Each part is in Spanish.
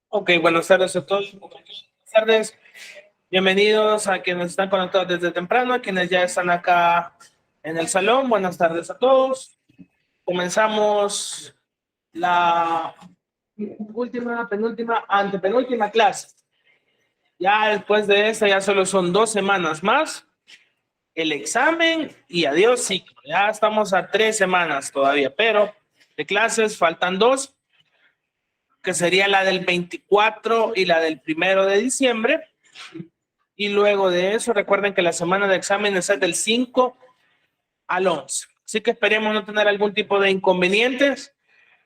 Ok, buenas tardes a todos. Buenas tardes. Bienvenidos a quienes están conectados desde temprano, a quienes ya están acá en el salón. Buenas tardes a todos. Comenzamos la última, penúltima, antepenúltima clase. Ya después de esta, ya solo son 2 semanas más. El examen y adiós ciclo. Ya estamos a 3 semanas todavía, pero de clases faltan dos, que sería la del 24 y la del 1 de diciembre. Y luego de eso, recuerden que la semana de exámenes es del 5 al 11. Así que esperemos no tener algún tipo de inconvenientes.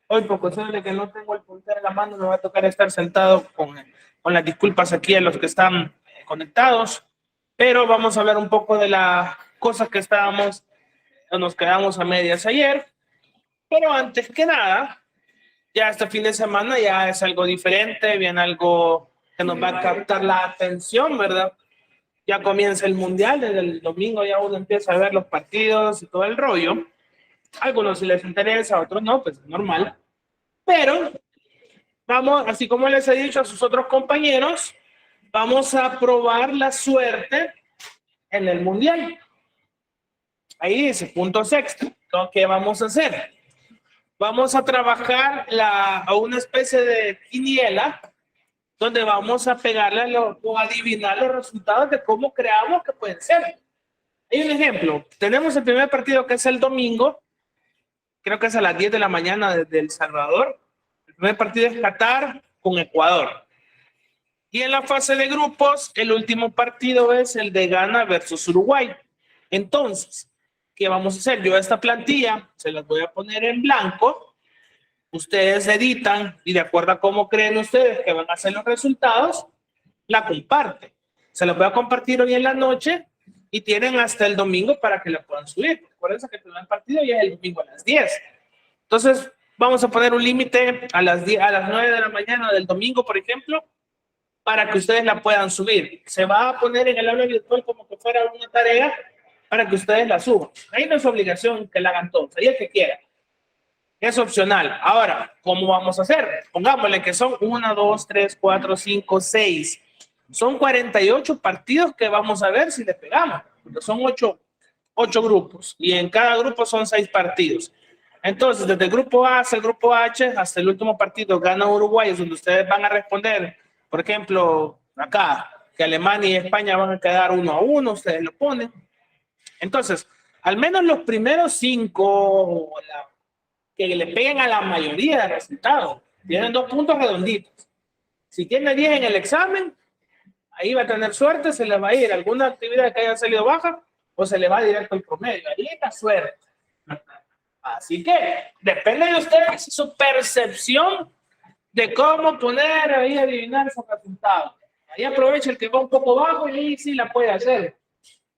Hoy, por cuestión de que no tengo el puntero en la mano, me va a tocar estar sentado con las disculpas aquí a los que están conectados. Pero vamos a hablar un poco de las cosas que nos quedamos a medias ayer. Pero antes que nada, ya este fin de semana ya es algo diferente, viene algo que nos va a captar la atención, ¿verdad? Ya comienza el mundial, desde el domingo ya uno empieza a ver los partidos y todo el rollo. A algunos si les interesa, a otros no, pues es normal. Pero vamos, así como les he dicho a sus otros compañeros, vamos a probar la suerte en el mundial. Ahí dice, puntos extra. ¿Qué vamos a hacer? Vamos a trabajar a una especie de quiniela donde vamos a pegarle o adivinar los resultados de cómo creamos que pueden ser. Hay un ejemplo. Tenemos el primer partido que es el domingo. Creo que es a las 10 de la mañana desde El Salvador. El primer partido es Qatar con Ecuador. Y en la fase de grupos, el último partido es el de Ghana versus Uruguay. Entonces, ¿qué vamos a hacer? Yo a esta plantilla se las voy a poner en blanco. Ustedes editan y de acuerdo a cómo creen ustedes que van a ser los resultados, la comparten. Se los voy a compartir hoy en la noche y tienen hasta el domingo para que la puedan subir. Acuérdense que el primer partido ya es el domingo a las 10. Entonces, vamos a poner un límite a las 9 de la mañana del domingo, por ejemplo, para que ustedes la puedan subir. Se va a poner en el aula virtual como que fuera una tarea para que ustedes la suban. Ahí no es obligación que la hagan todos, ahí el que quiera. Es opcional. Ahora, ¿cómo vamos a hacer? Pongámosle que son 1, 2, 3, 4, 5, 6. Son 48 partidos que vamos a ver si le pegamos. Son 8 grupos y en cada grupo son 6 partidos. Entonces, desde el grupo A hasta el grupo H, hasta el último partido, gana Uruguay, es donde ustedes van a responder. Por ejemplo, acá, que Alemania y España van a quedar 1-1, ustedes lo ponen. Entonces, al menos los primeros 5, que le peguen a la mayoría de resultados. Tienen 2 puntos redonditos. Si tiene 10 en el examen, ahí va a tener suerte, se le va a ir alguna actividad que haya salido baja o se le va directo el promedio. Ahí está suerte. Así que depende de ustedes su percepción de cómo poner ahí a adivinar esos resultados. Ahí aprovecha el que va un poco bajo y ahí sí la puede hacer.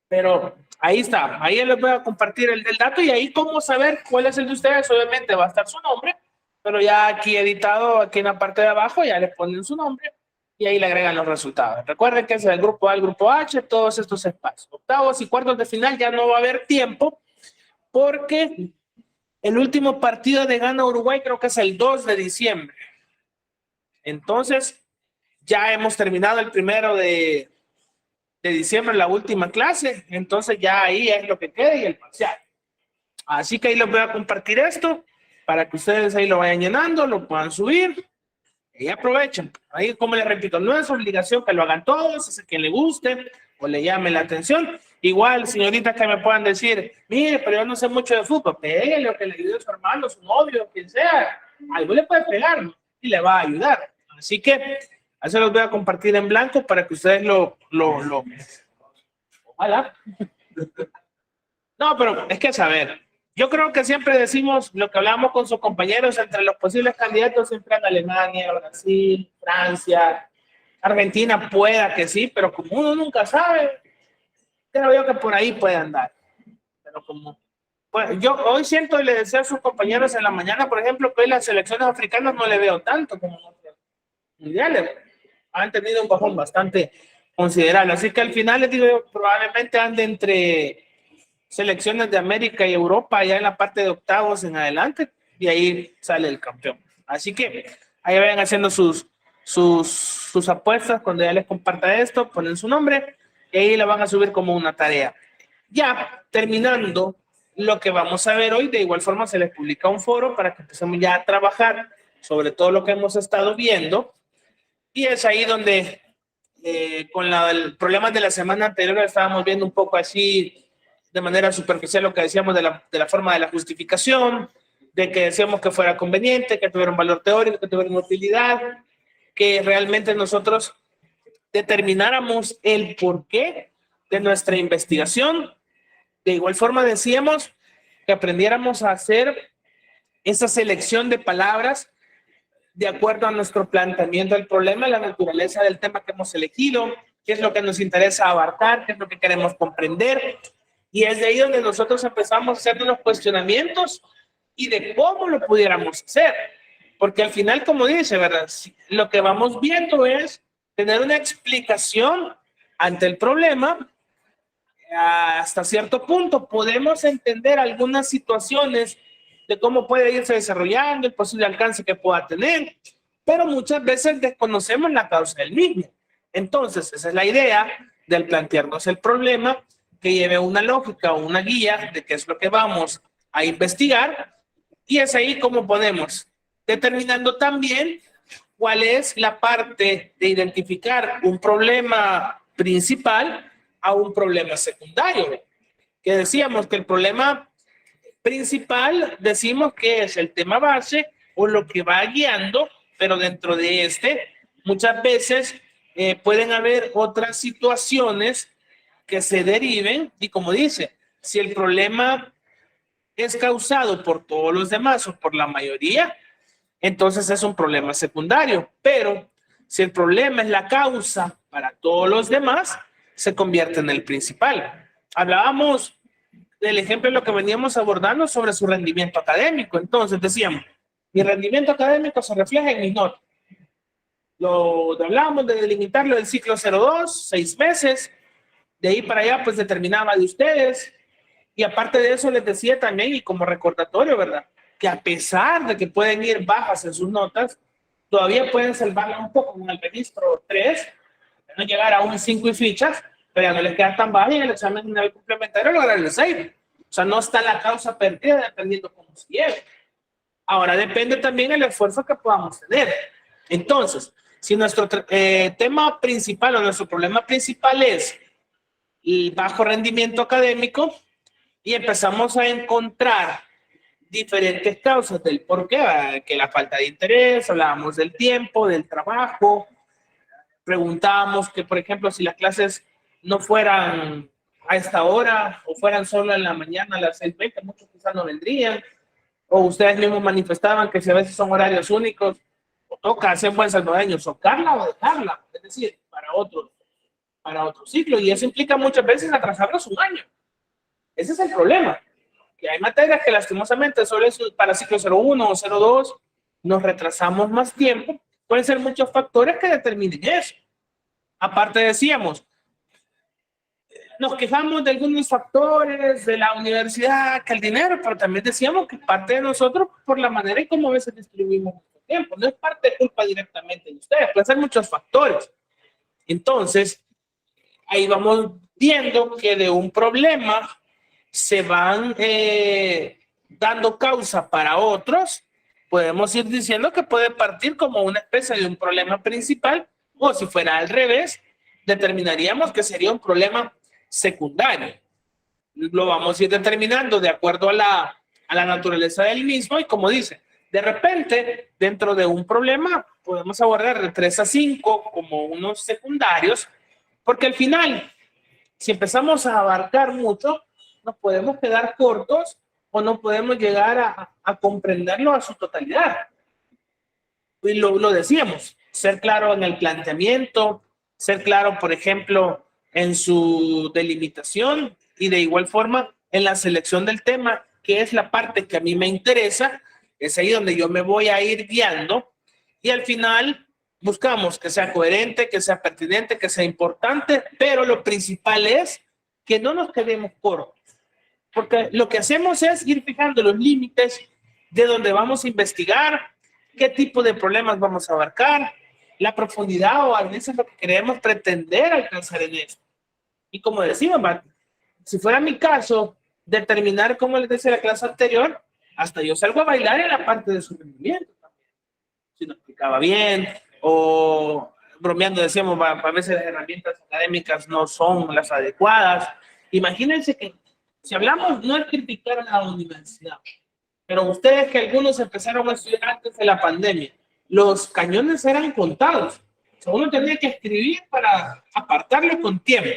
Pero ahí está, ahí les voy a compartir el del dato y ahí cómo saber cuál es el de ustedes. Obviamente va a estar su nombre, pero ya aquí editado, aquí en la parte de abajo, ya le ponen su nombre y ahí le agregan los resultados. Recuerden que es el grupo A, el grupo H, todos estos espacios. Octavos y cuartos de final ya no va a haber tiempo porque el último partido de Ghana Uruguay creo que es el 2 de diciembre. Entonces, ya hemos terminado el 1 de diciembre, la última clase. Entonces, ya ahí es lo que queda y el parcial. Así que ahí les voy a compartir esto para que ustedes ahí lo vayan llenando, lo puedan subir y aprovechen. Ahí, como les repito, no es obligación que lo hagan todos, es a quien le guste o le llame la atención. Igual, señoritas que me puedan decir, mire, pero yo no sé mucho de fútbol, pégale lo que le ayude a su hermano, su novio, quien sea. Algo le puede pegar, ¿no? Y le va a ayudar. Así que, así los voy a compartir en blanco para que ustedes ojalá. No, pero es que saber, yo creo que siempre decimos lo que hablamos con sus compañeros, entre los posibles candidatos siempre en Alemania, Brasil, Francia, Argentina, pueda que sí, pero como uno nunca sabe, creo yo que por ahí puede andar. Pero como, pues yo hoy siento y le decía a sus compañeros en la mañana, por ejemplo, que hoy las selecciones africanas no le veo tanto como en otros mundiales. Han tenido un bajón bastante considerable. Así que al final les digo, probablemente ande entre selecciones de América y Europa ya en la parte de octavos en adelante y ahí sale el campeón. Así que ahí vayan haciendo sus apuestas. Cuando ya les comparta esto, ponen su nombre y ahí la van a subir como una tarea. Ya terminando lo que vamos a ver hoy, de igual forma se les publica un foro para que empecemos ya a trabajar sobre todo lo que hemos estado viendo. Y es ahí donde con el problema de la semana anterior estábamos viendo un poco así de manera superficial lo que decíamos de la forma de la justificación, de que decíamos que fuera conveniente, que tuviera un valor teórico, que tuviera una utilidad, que realmente nosotros determináramos el porqué de nuestra investigación. De igual forma decíamos que aprendiéramos a hacer esa selección de palabras de acuerdo a nuestro planteamiento del problema, la naturaleza del tema que hemos elegido, qué es lo que nos interesa abarcar, qué es lo que queremos comprender. Y es de ahí donde nosotros empezamos a hacer los cuestionamientos y de cómo lo pudiéramos hacer. Porque al final, como dice, ¿verdad? Lo que vamos viendo es tener una explicación ante el problema. Hasta cierto punto podemos entender algunas situaciones de cómo puede irse desarrollando, el posible alcance que pueda tener, pero muchas veces desconocemos la causa del mismo. Entonces, esa es la idea del plantearnos el problema, que lleve una lógica o una guía de qué es lo que vamos a investigar, y es ahí como podemos, determinando también cuál es la parte de identificar un problema principal a un problema secundario, que decíamos que el problema principal decimos que es el tema base o lo que va guiando, pero dentro de este muchas veces pueden haber otras situaciones que se deriven y como dice, si el problema es causado por todos los demás o por la mayoría, entonces es un problema secundario, pero si el problema es la causa para todos los demás, se convierte en el principal. Hablábamos del ejemplo de lo que veníamos abordando sobre su rendimiento académico. Entonces decíamos, mi rendimiento académico se refleja en mis notas. Hablábamos de delimitarlo del ciclo 02, 6 meses, de ahí para allá pues determinaba de ustedes, y aparte de eso les decía también, y como recordatorio, ¿verdad? Que a pesar de que pueden ir bajas en sus notas, todavía pueden salvarla un poco con el registro 3, no llegar a un 5 y fichas, pero ya no les queda tan baja y en el examen general complementario lograr el 6. O sea, no está la causa perdida dependiendo cómo se lleve. Ahora, depende también el esfuerzo que podamos tener. Entonces, si nuestro tema principal o nuestro problema principal es el bajo rendimiento académico y empezamos a encontrar diferentes causas del por qué, que la falta de interés, hablábamos del tiempo, del trabajo, preguntábamos que, por ejemplo, si las clases no fueran a esta hora o fueran solo en la mañana a las 6:20, muchos quizás no vendrían, o ustedes mismos manifestaban que si a veces son horarios únicos, o toca hacer buen salvadoreño, socarla o dejarla, es decir, para otro ciclo, y eso implica muchas veces atrasarnos un año. Ese es el problema, que hay materias que lastimosamente solo es para ciclo 01 o 02, nos retrasamos más tiempo, pueden ser muchos factores que determinen eso. Aparte decíamos, nos quejamos de algunos factores de la universidad, que el dinero, pero también decíamos que parte de nosotros por la manera en cómo a veces distribuimos nuestro tiempo. No es parte de culpa directamente de ustedes, pueden ser muchos factores. Entonces, ahí vamos viendo que de un problema se van dando causa para otros. Podemos ir diciendo que puede partir como una especie de un problema principal, o si fuera al revés, determinaríamos que sería un problema secundario. Lo vamos a ir determinando de acuerdo a la naturaleza del mismo, y como dice, de repente, dentro de un problema, podemos abordar de 3 a 5 como unos secundarios, porque al final, si empezamos a abarcar mucho, nos podemos quedar cortos o no podemos llegar a comprenderlo a su totalidad. Y lo decíamos, ser claro en el planteamiento, ser claro, por ejemplo, en su delimitación y de igual forma en la selección del tema, que es la parte que a mí me interesa, es ahí donde yo me voy a ir guiando y al final buscamos que sea coherente, que sea pertinente, que sea importante, pero lo principal es que no nos quedemos cortos, porque lo que hacemos es ir fijando los límites de donde vamos a investigar, qué tipo de problemas vamos a abarcar, la profundidad o a veces lo que queremos pretender alcanzar en esto. Y como decía, si fuera mi caso, determinar, como les decía en la clase anterior, hasta yo salgo a bailar en la parte de su rendimiento también. Si no explicaba bien o bromeando decíamos, a veces las herramientas académicas no son las adecuadas. Imagínense que si hablamos, no es criticar a la universidad, pero ustedes que algunos empezaron a estudiar antes de la pandemia, los cañones eran contados. O sea, uno tenía que escribir para apartarlo con tiempo.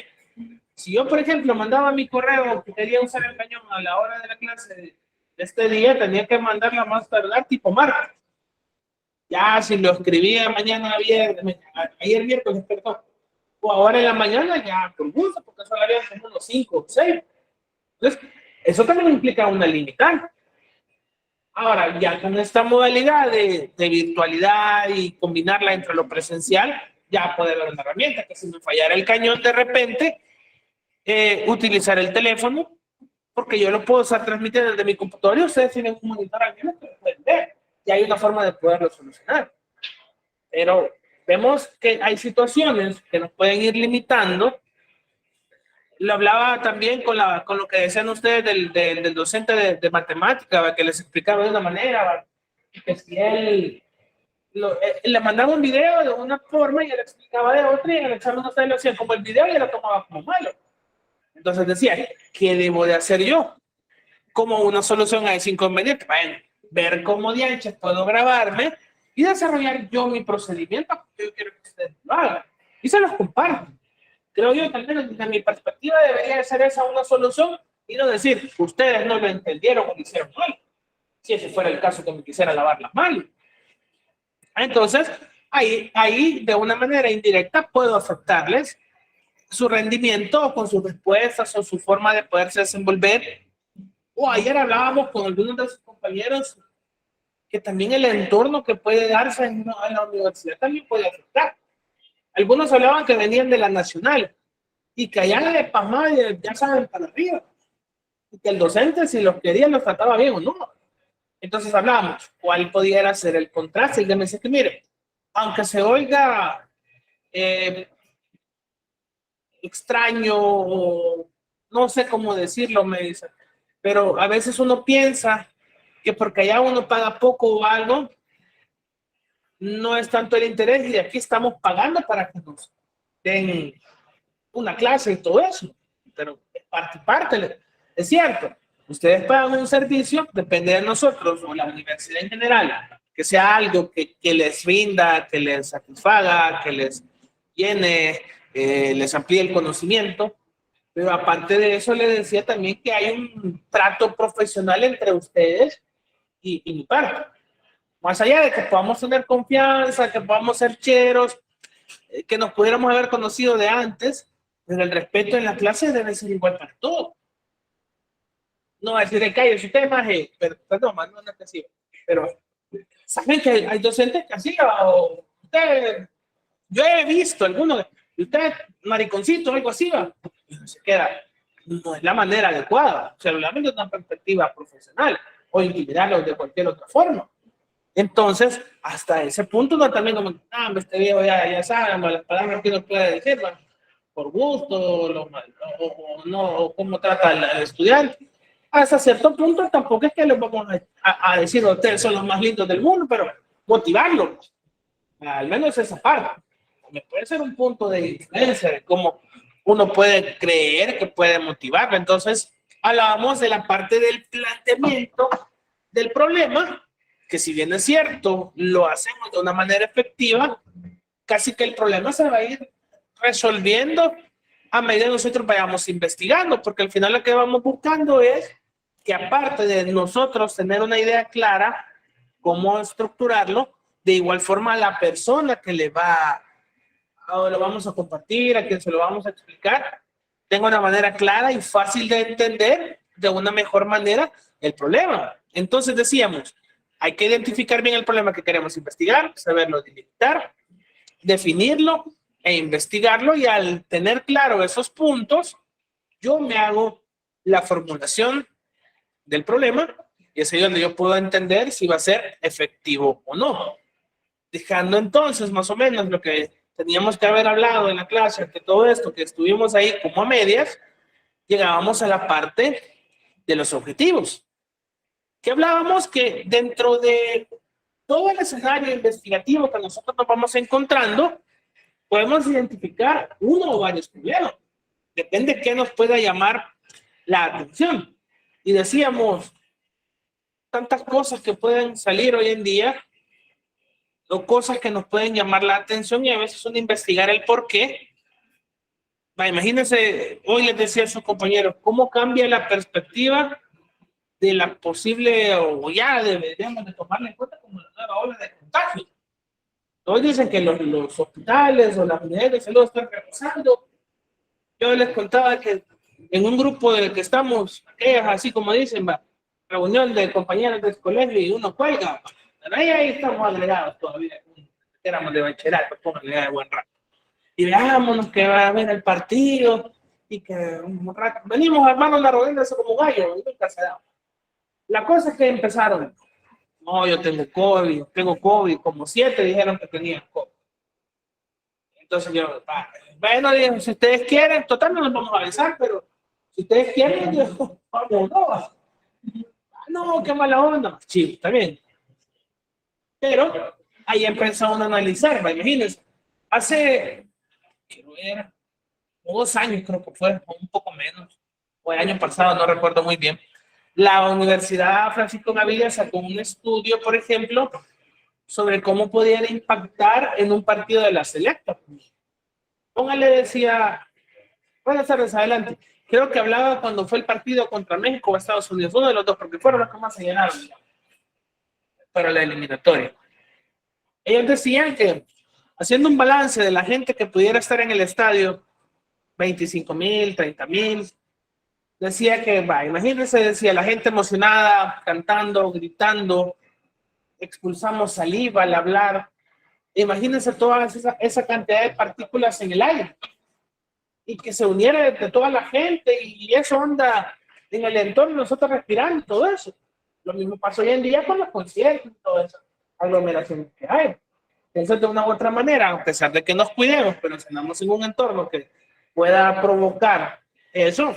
Si yo, por ejemplo, mandaba mi correo que quería usar el cañón a la hora de la clase de este día, tenía que mandarla más tardar tipo martes. Ya si lo escribía mañana viernes, ayer miércoles, perdón, o ahora en la mañana ya por gusto, porque solo había como unos 5 o 6. Entonces, eso también implica una limitante. Ahora, ya con esta modalidad de virtualidad y combinarla entre lo presencial, ya puede haber una herramienta que si me fallara el cañón de repente, utilizar el teléfono, porque yo lo puedo estar transmitiendo desde mi computadora y ustedes tienen un monitor al menos que lo pueden ver. Y hay una forma de poderlo solucionar. Pero vemos que hay situaciones que nos pueden ir limitando. Lo hablaba también con lo que decían ustedes del docente de matemática, que les explicaba de una manera, que si él le mandaba un video de una forma y él explicaba de otra y en el examen ustedes lo hacían como el video y él lo tomaba como malo. Entonces decía, ¿qué debo de hacer yo? Como una solución a ese inconveniente. Bueno, ver cómo dianches puedo grabarme y desarrollar yo mi procedimiento porque yo quiero que ustedes lo hagan. Y se los comparto. Creo yo que al menos desde mi perspectiva debería ser esa una solución y no decir, ustedes no lo entendieron o lo hicieron mal. Si ese fuera el caso que me quisiera lavar las manos. Entonces, ahí de una manera indirecta puedo afectarles su rendimiento con sus respuestas o su forma de poderse desenvolver. O ayer hablábamos con algunos de sus compañeros que también el entorno que puede darse en la universidad también puede afectar. Algunos hablaban que venían de la nacional y que allá de Pamá ya saben para arriba. Y que el docente, si los quería, los trataba bien o no. Entonces hablábamos, ¿cuál pudiera ser el contraste? Y me dice que, mire, aunque se oiga extraño o no sé cómo decirlo, me dice, pero a veces uno piensa que porque allá uno paga poco o algo, no es tanto el interés y aquí estamos pagando para que nos den una clase y todo eso, pero parte y parte, es cierto, ustedes pagan un servicio, depende de nosotros o la universidad en general, que sea algo que les brinda, que les satisfaga, que les llene, les amplíe el conocimiento, pero aparte de eso le decía también que hay un trato profesional entre ustedes y mi parte. Más allá de que podamos tener confianza, que podamos ser cheros, que nos pudiéramos haber conocido de antes, pero el respeto en la clase debe ser igual para todos. No va a decir, calle, si usted es más, pero no, no es así. Pero, ¿saben que hay docentes que así? O usted, yo he visto algunos, usted, mariconcito, algo así, va. Y no se queda. No es la manera adecuada. O sea, lo lamento desde una perspectiva profesional o intimidarlos de cualquier otra forma. Entonces, hasta ese punto, no también como, este viejo ya sabe, las palabras que uno puede decir, ¿no? Por gusto, o no, o cómo trata el estudiante. Hasta cierto punto, tampoco es que les vamos a decir, ustedes son los más lindos del mundo, pero motivarlos, al menos esa parte. Me puede ser un punto de diferencia de cómo uno puede creer que puede motivarlo. Entonces, hablábamos de la parte del planteamiento del problema, que si bien es cierto, lo hacemos de una manera efectiva, casi que el problema se va a ir resolviendo a medida que nosotros vayamos investigando, porque al final lo que vamos buscando es que aparte de nosotros tener una idea clara cómo estructurarlo, de igual forma a la persona que le va, o lo vamos a compartir, a quien se lo vamos a explicar, tenga una manera clara y fácil de entender de una mejor manera el problema. Entonces decíamos, hay que identificar bien el problema que queremos investigar, saberlo delimitar, definirlo e investigarlo, y al tener claro esos puntos, yo me hago la formulación del problema y es ahí donde yo puedo entender si va a ser efectivo o no. dejando entonces más o menos lo que teníamos que haber hablado en la clase, que todo esto que estuvimos ahí como a medias, llegábamos a la parte de los objetivos. Que hablábamos que dentro de todo el escenario investigativo que nosotros nos vamos encontrando, podemos identificar uno o varios problemas. Depende de qué nos pueda llamar la atención. Y decíamos, tantas cosas que pueden salir hoy en día, o cosas que nos pueden llamar la atención y a veces uno investigar el por qué. Imagínense, hoy les decía a sus compañeros, cómo cambia la perspectiva de la posible, o ya deberíamos de tomarla en cuenta como la nueva ola de contagio. Hoy dicen que los hospitales o las unidades de salud están reposando. Yo les contaba que en un grupo del que estamos, así como dicen, reunión de compañeros del colegio y uno cuelga, pero ahí estamos agregados todavía, éramos de bachillerato, pónganle de buen rato. Y veámonos que va a haber el partido y que un rato, venimos hermanos la rodilla como gallo, nunca se da. La cosa es que empezaron, no, yo tengo COVID, como 7 dijeron que tenían COVID. Entonces yo, bueno, digo, si ustedes quieren, total no nos vamos a besar, pero si ustedes quieren, yo, vamos, no, qué mala onda. Sí, está bien. Pero ahí empezó uno a analizar, imagínense, hace, quiero ver, 2 años creo que fue, o un poco menos, o el año pasado, no recuerdo muy bien, la Universidad Francisco Gaviria sacó un estudio, por ejemplo, sobre cómo podía impactar en un partido de la selecta. Póngale, decía, buenas tardes, adelante. Creo que hablaba cuando fue el partido contra México o Estados Unidos, uno de los dos, porque fueron los que más se llenaron para la eliminatoria. Ellos decían que, haciendo un balance de la gente que pudiera estar en el estadio, 25,000, 30,000, decía que, imagínense, decía, la gente emocionada, cantando, gritando, expulsamos saliva al hablar. Imagínense toda esa cantidad de partículas en el aire y que se uniera entre toda la gente y eso onda en el entorno, nosotros respirando todo eso. Lo mismo pasa hoy en día con los conciertos y todas esas aglomeraciones que hay. Entonces, de una u otra manera, a pesar de que nos cuidemos, pero si andamos en un entorno que pueda provocar eso,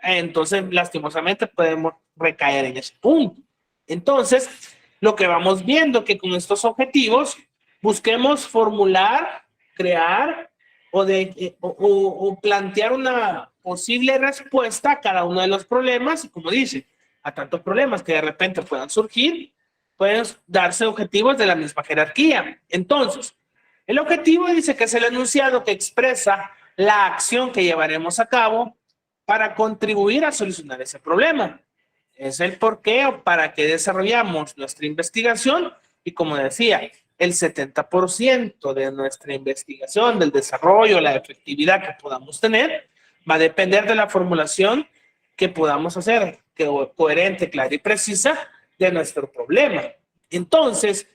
entonces lastimosamente podemos recaer en ese punto. Entonces, lo que vamos viendo que con estos objetivos busquemos formular, crear o plantear una posible respuesta a cada uno de los problemas y, como dice, a tantos problemas que de repente puedan surgir, pueden darse objetivos de la misma jerarquía. Entonces, el objetivo dice que es el enunciado que expresa la acción que llevaremos a cabo para contribuir a solucionar ese problema. Es el por qué o para qué desarrollamos nuestra investigación y, como decía, el 70% de nuestra investigación, del desarrollo, la efectividad que podamos tener, va a depender de la formulación que podamos hacer, coherente, clara y precisa de nuestro problema. Entonces,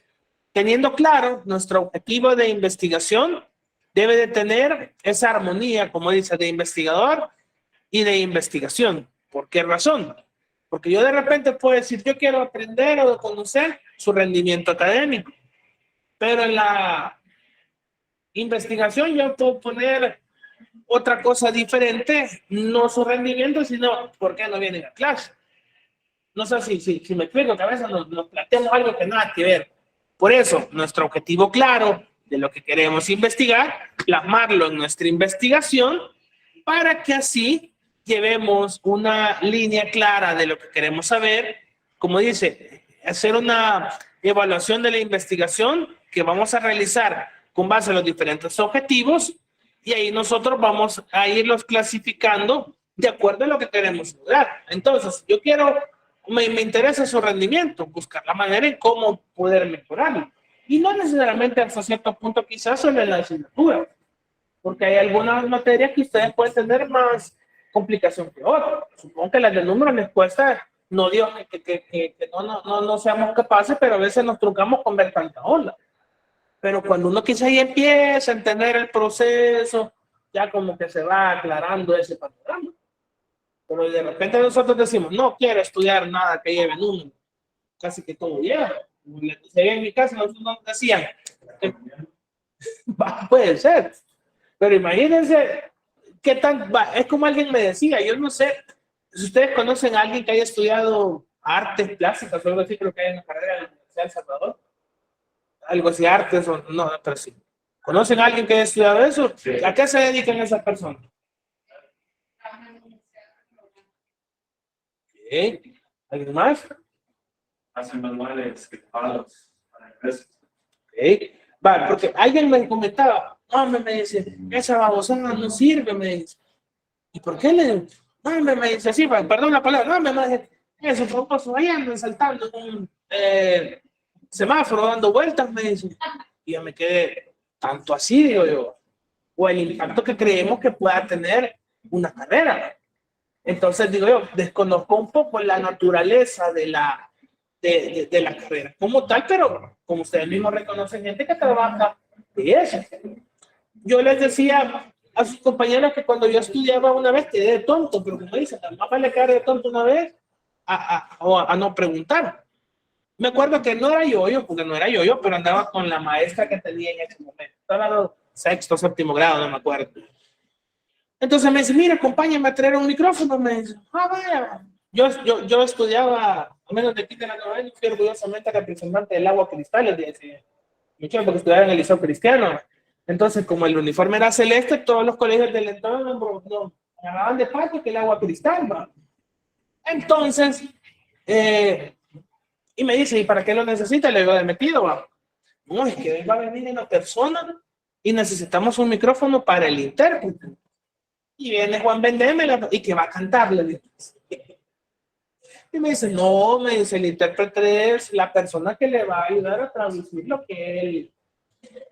teniendo claro nuestro objetivo de investigación, debe de tener esa armonía, como dice, de investigador y de investigación. ¿Por qué razón? Porque yo de repente puedo decir, yo quiero aprender o conocer su rendimiento académico, pero en la investigación yo puedo poner otra cosa diferente, no su rendimiento, sino por qué no vienen a clase. No sé si me explico, que a veces nos planteamos algo que nada que ver. Por eso, nuestro objetivo claro de lo que queremos investigar, plasmarlo en nuestra investigación para que así llevemos una línea clara de lo que queremos saber. Como dice, hacer una evaluación de la investigación que vamos a realizar con base a los diferentes objetivos y ahí nosotros vamos a irlos clasificando de acuerdo a lo que queremos lograr. Entonces, yo quiero, me interesa su rendimiento, buscar la manera en cómo poder mejorarlo. Y no necesariamente hasta cierto punto quizás sobre la asignatura, porque hay algunas materias que ustedes pueden tener más complicación que otras. Supongo que las de números les cuesta, no digo que no seamos capaces, pero a veces nos trucamos con ver tanta onda. Pero cuando uno quizás ya empieza a entender el proceso, ya como que se va aclarando ese panorama. Pero de repente nosotros decimos, no quiero estudiar nada que lleve números, casi que todo lleva. le decía en mi casa, nosotros nos decían, puede ser, pero imagínense qué tan, es como alguien me decía, yo no sé, si ustedes conocen a alguien que haya estudiado artes plásticas o algo así, creo que hay en la carrera de la Universidad de El Salvador, algo así, artes o no, pero sí. ¿Conocen a alguien que haya estudiado eso? ¿A qué se dedican esas personas? ¿Okay? ¿Alguien más? Hacen manuales equipados para empresas. ¿Okay? Vale, porque alguien me comentaba, no, me dice, esa babosada no sirve, me dice. ¿Y por qué le digo? No, me dice así, perdón la palabra, no, me dice, eso, famoso, ahí andan saltando en un semáforo, dando vueltas, me dice. Y yo me quedé, tanto así, digo yo, o el impacto que creemos que pueda tener una carrera. Entonces, digo yo, desconozco un poco la naturaleza de la carrera como tal, pero como ustedes mismos reconocen, gente que trabaja de eso. Yo les decía a sus compañeros que cuando yo estudiaba una vez quedé de tonto, pero como dicen, más vale quedar de tonto una vez a no preguntar. Me acuerdo que no era yo, porque no era yo, pero andaba con la maestra que tenía en ese momento. Estaba sexto, séptimo grado, no me acuerdo. Entonces me dice, mira, acompáñame a traer un micrófono. Me dice, vaya. Yo estudiaba, a menos de aquí de la novena, fui orgullosamente representante del agua cristal, les decía. Mucho porque estudiaba en el liceo cristiano. Entonces, como el uniforme era celeste, todos los colegios del entorno no agarraban de paso que el agua cristal, ¿va? Entonces, y me dice, ¿y para qué lo necesita? Le digo, de metido, ¿va? No, es que va a venir una persona y necesitamos un micrófono para el intérprete. Y viene Juan Vendémela y que va a cantarle. Y me dice, no, me dice, el intérprete es la persona que le va a ayudar a traducir lo que él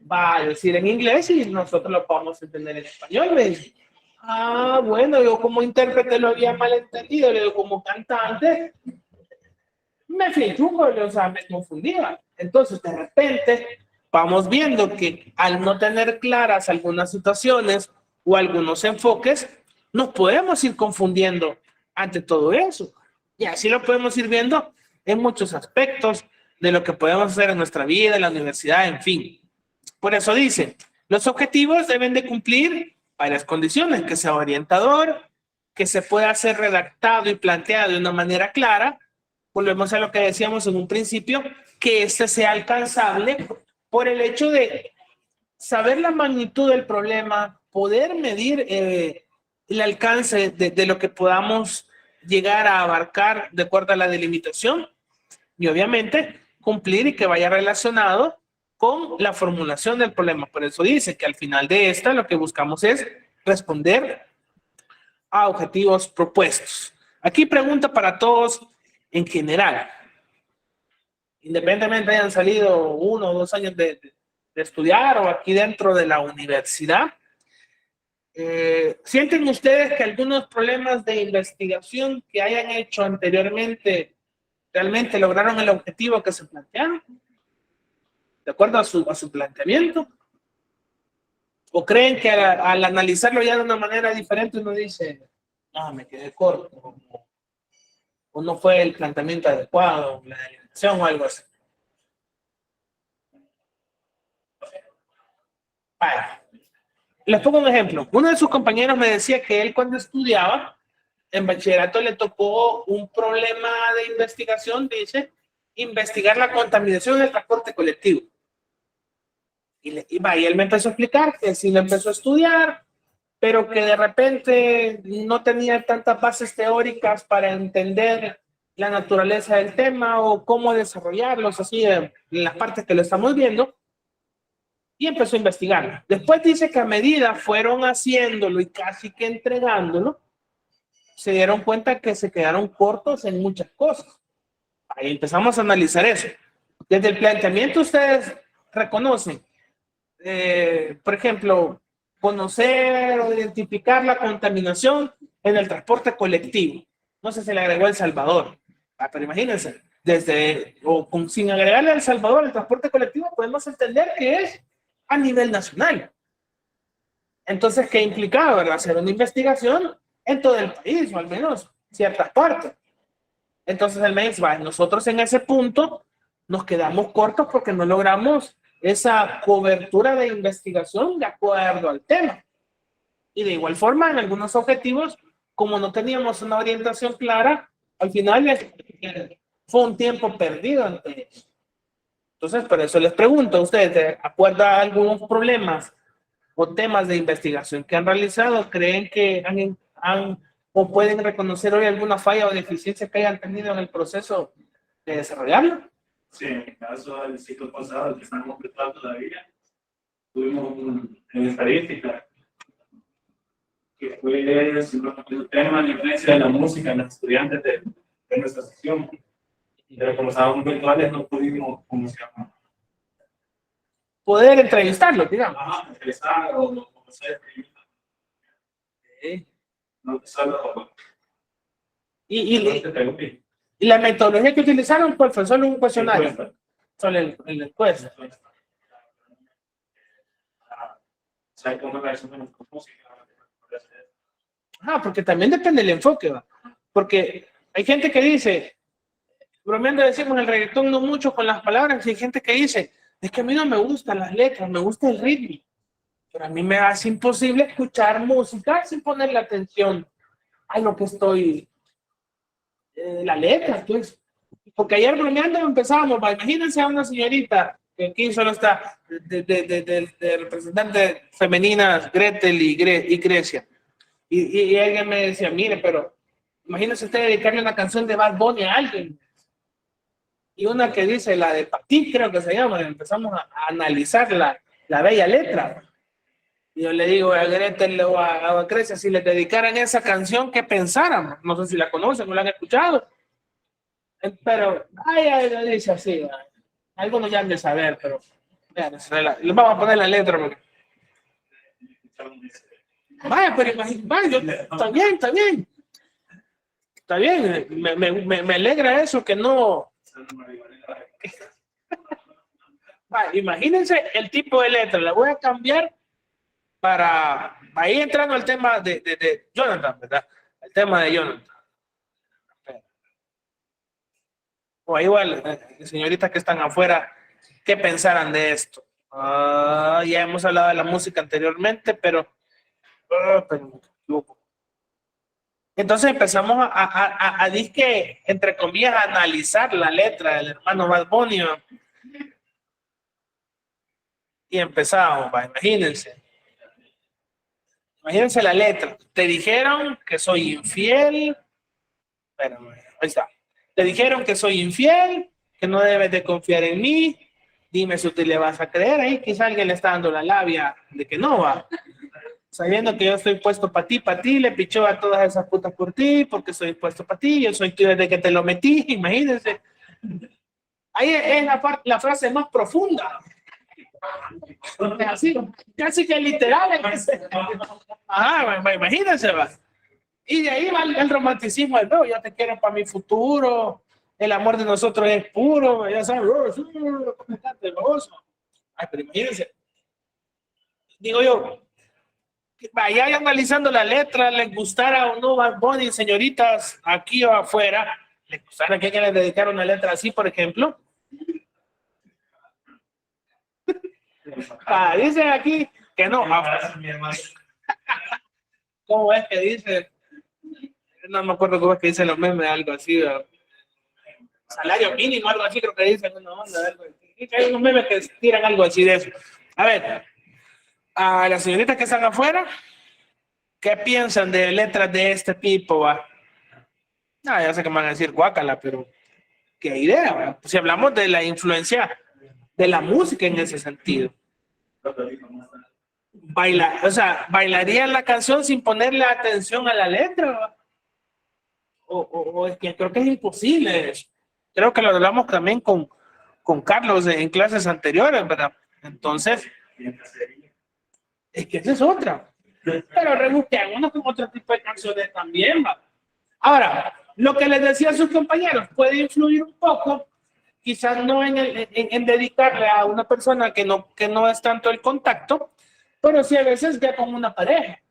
va a decir en inglés y nosotros lo podemos entender en español. Me dice, ah, bueno, yo como intérprete lo había malentendido, le digo, como cantante, me fui chungo, o sea, me confundía. Entonces, de repente, vamos viendo que al no tener claras algunas situaciones o algunos enfoques, nos podemos ir confundiendo ante todo eso. Y así lo podemos ir viendo en muchos aspectos de lo que podemos hacer en nuestra vida, en la universidad, en fin. Por eso dice, los objetivos deben de cumplir varias condiciones, que sea orientador, que se pueda ser redactado y planteado de una manera clara. Volvemos a lo que decíamos en un principio, que este sea alcanzable por el hecho de saber la magnitud del problema, poder medir el alcance de lo que podamos llegar a abarcar de acuerdo a la delimitación y obviamente cumplir y que vaya relacionado con la formulación del problema. Por eso dice que al final de esta lo que buscamos es responder a objetivos propuestos. Aquí pregunta para todos en general. Independientemente hayan salido 1 o 2 años de estudiar o aquí dentro de la universidad, ¿sienten ustedes que algunos problemas de investigación que hayan hecho anteriormente realmente lograron el objetivo que se plantearon? ¿De acuerdo a su planteamiento? ¿O creen que al analizarlo ya de una manera diferente uno dice, no, me quedé corto, o no fue el planteamiento adecuado, la delineación o algo así? Vale. Les pongo un ejemplo. Uno de sus compañeros me decía que él cuando estudiaba en bachillerato le tocó un problema de investigación, dice, investigar la contaminación del transporte colectivo. Y él me empezó a explicar que sí lo empezó a estudiar, pero que de repente no tenía tantas bases teóricas para entender la naturaleza del tema o cómo desarrollarlos así en las partes que lo estamos viendo. Y empezó a investigar. Después dice que a medida fueron haciéndolo y casi que entregándolo, se dieron cuenta que se quedaron cortos en muchas cosas. Ahí empezamos a analizar eso. Desde el planteamiento ustedes reconocen, por ejemplo, conocer o identificar la contaminación en el transporte colectivo. No sé si le agregó El Salvador, pero imagínense, sin agregarle a El Salvador el transporte colectivo, podemos entender que es a nivel nacional. Entonces, ¿qué implicaba, verdad? Hacer una investigación en todo el país, o al menos ciertas partes. Entonces, el MEX va, nosotros en ese punto nos quedamos cortos porque no logramos esa cobertura de investigación de acuerdo al tema. Y de igual forma, en algunos objetivos, como no teníamos una orientación clara, al final fue un tiempo perdido ante eso. Entonces, por eso les pregunto a ustedes, ¿de acuerdo a algunos problemas o temas de investigación que han realizado, creen que han o pueden reconocer hoy alguna falla o deficiencia que hayan tenido en el proceso de desarrollarlo? Sí, en el caso del ciclo pasado, que estamos completando todavía, tuvimos en estadística, que fue sobre el tema de la influencia de la música en los estudiantes de nuestra sección. Pero como estábamos virtuales, no pudimos, ¿cómo se llama? Poder entrevistarlo, digamos. Ajá, entrevistar o no sé, no solo. Y la metodología que utilizaron pues, fue solo un cuestionario. Solo el encuesta. Porque también depende del enfoque, ¿va? Porque hay gente que dice, bromeando decimos el reggaetón no mucho con las palabras, y hay gente que dice, es que a mí no me gustan las letras, me gusta el ritmo. Pero a mí me hace imposible escuchar música sin ponerle atención a lo que estoy, la letra, pues. Porque ayer bromeando empezábamos, imagínense a una señorita que aquí solo está de representantes femeninas, Gretel y Grecia. Y alguien me decía, mire, pero imagínense usted dedicarle una canción de Bad Bunny a alguien. Y una que dice, la de Patí, creo que se llama, empezamos a analizar la bella letra. Y yo le digo a Gretel o a Grecia, si les dedicaran esa canción, ¿qué pensaran? No sé si la conocen o la han escuchado. Pero, ella dice así, algunos ya han de saber, pero les vamos a poner la letra. Porque... Vaya, pero imagínate, está bien. Está bien, me alegra eso que no... Imagínense el tipo de letra, la voy a cambiar para ir entrando al tema de Jonathan, ¿verdad? El tema de Jonathan. O igual, señoritas que están afuera, ¿qué pensaran de esto? Ya hemos hablado de la música anteriormente, pero me equivoco. Entonces empezamos a disque, entre comillas, a analizar la letra del hermano Bad Bunny. Y empezamos, imagínense. Imagínense la letra. Te dijeron que soy infiel. Pero, ahí está. Te dijeron que soy infiel, que no debes de confiar en mí. Dime si tú le vas a creer. Ahí quizá alguien le está dando la labia de que no va. Sabiendo que yo estoy puesto para ti, le pichó a todas esas putas por ti, porque estoy puesto para ti, yo soy tú desde que te lo metí, imagínense. Ahí es la frase más profunda. Así, casi que literal. Imagínense, va. Y de ahí va el romanticismo del no, yo te quiero para mi futuro, el amor de nosotros es puro, ya sabes, pero imagínense. Digo yo, vaya analizando la letra, les gustara o no Bad Bunny, señoritas, aquí o afuera, les gustara que les dedicara una letra así, por ejemplo. Dice aquí que no. ¿Cómo es que dice? No me acuerdo cómo es que dicen los memes, algo así. Salario mínimo, algo así, creo que dicen. Hay unos memes que tiran algo así de eso. A ver, a las señoritas que están afuera, ¿qué piensan de letras de este tipo? Ya sé que me van a decir guácala, pero qué idea, ¿va? Si hablamos de la influencia de la música en ese sentido. Bailaría la canción sin ponerle atención a la letra, ¿va? O es que creo que es imposible eso. Creo que lo hablamos también con Carlos en clases anteriores, ¿verdad? Entonces, es que esa es otra. Pero rebusquémonos con otro tipo de canciones también, ¿va? Ahora, lo que les decía a sus compañeros puede influir un poco, quizás no en dedicarle a una persona que no es tanto el contacto, pero sí a veces ya con una pareja.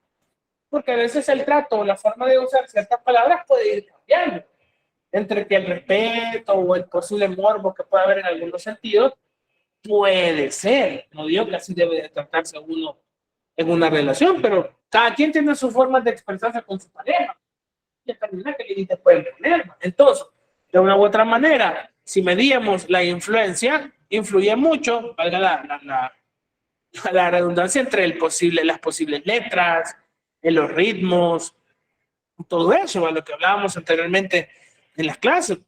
Porque a veces el trato o la forma de usar ciertas palabras puede ir cambiando. entre que el respeto o el posible morbo que pueda haber en algunos sentidos, puede ser. No digo que así debe de tratarse uno en una relación, pero cada quien tiene sus formas de expresarse con su pareja. Y determina qué límites pueden poner. Entonces, de una u otra manera, si medíamos la influencia, influye mucho, valga la redundancia, entre las posibles letras, en los ritmos, todo eso, a lo que hablábamos anteriormente en las clases.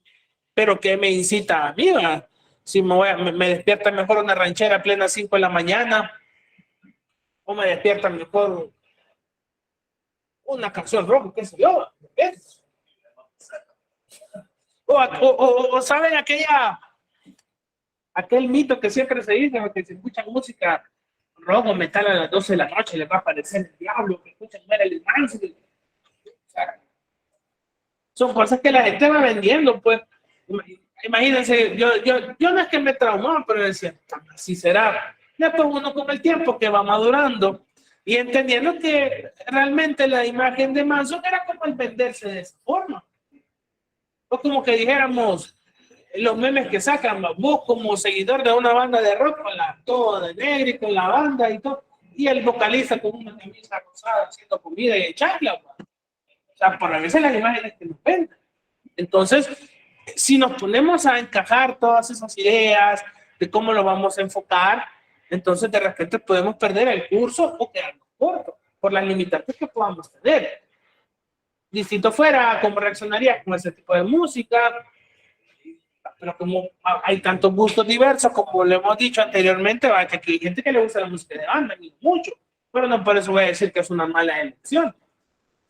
Pero ¿qué me incita a mí? ¿Va? Si me despierta mejor una ranchera a plena 5 de la mañana, o me despierta mejor una canción rock, qué sé yo. ¿Ves? O saben aquel mito que siempre se dice, que se escucha música rock o metal a las 12 de la noche, les va a aparecer el diablo, que escuchan Marilyn Manson. O sea, son cosas que la gente va vendiendo, pues. Imagínense, yo no es que me traumaba, pero decía, así será. Después uno con el tiempo que va madurando y entendiendo que realmente la imagen de Manson era como el venderse de esa forma. O como que dijéramos, los memes que sacan, vos como seguidor de una banda de rock, con todo de negro y con la banda y todo, y el vocalista con una camisa rosada haciendo comida y echarla. O sea, por a veces las imágenes que nos venden. Entonces, si nos ponemos a encajar todas esas ideas de cómo lo vamos a enfocar, entonces de repente podemos perder el curso o quedarnos cortos por las limitantes que podamos tener. Distinto fuera cómo reaccionaría con ese tipo de música, pero como hay tantos gustos diversos, como lo hemos dicho anteriormente, va, que aquí hay gente que le gusta la música de banda, y mucho, pero no por eso voy a decir que es una mala elección.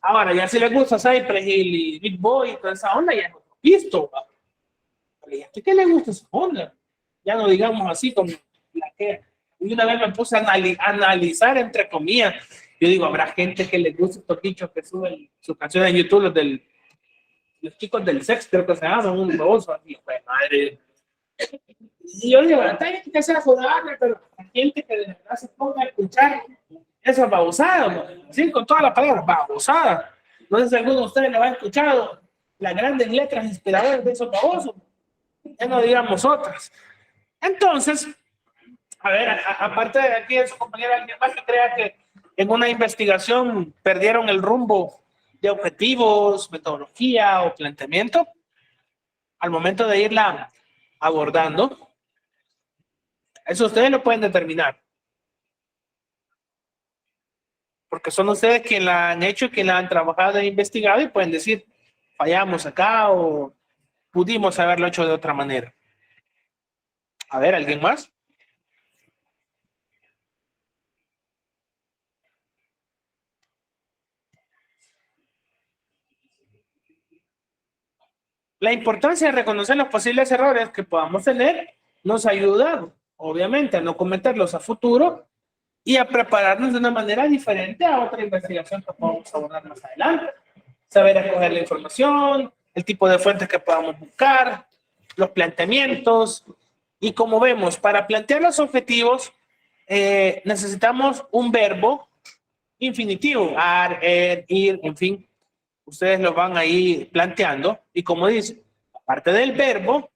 Ahora, ya si les gusta Cypress Hill y Big Boy y toda esa onda, ya es otro visto. Pero ya que le gusta esa onda, ya no digamos así como la que. Y una vez me puse a analizar, entre comillas, yo digo, habrá gente que le gusta estos bichos que suben sus canciones en YouTube, los chicos del sex, creo que se llaman, un baboso, así, pues madre. Y yo digo, está bien que sea jugable, pero la gente que de verdad se ponga a escuchar esas babosadas, ¿sí? Con todas las palabras, babosadas. No sé si alguno de ustedes le ha escuchado las grandes letras inspiradoras de esos babosos, ya no digamos otras. Entonces, a ver, aparte de aquí de su compañera, alguien más que crea que en una investigación perdieron el rumbo de objetivos, metodología o planteamiento al momento de irla abordando. Eso ustedes lo pueden determinar. Porque son ustedes quienes la han hecho, quienes la han trabajado e investigado y pueden decir, fallamos acá o pudimos haberlo hecho de otra manera. A ver, ¿alguien más? La importancia de reconocer los posibles errores que podamos tener nos ayuda, obviamente, a no cometerlos a futuro y a prepararnos de una manera diferente a otra investigación que podamos abordar más adelante. Saber escoger la información, el tipo de fuentes que podamos buscar, los planteamientos. Y como vemos, para plantear los objetivos necesitamos un verbo infinitivo, ar, ir, en fin. Ustedes lo van ahí planteando. Y como dice, aparte del verbo,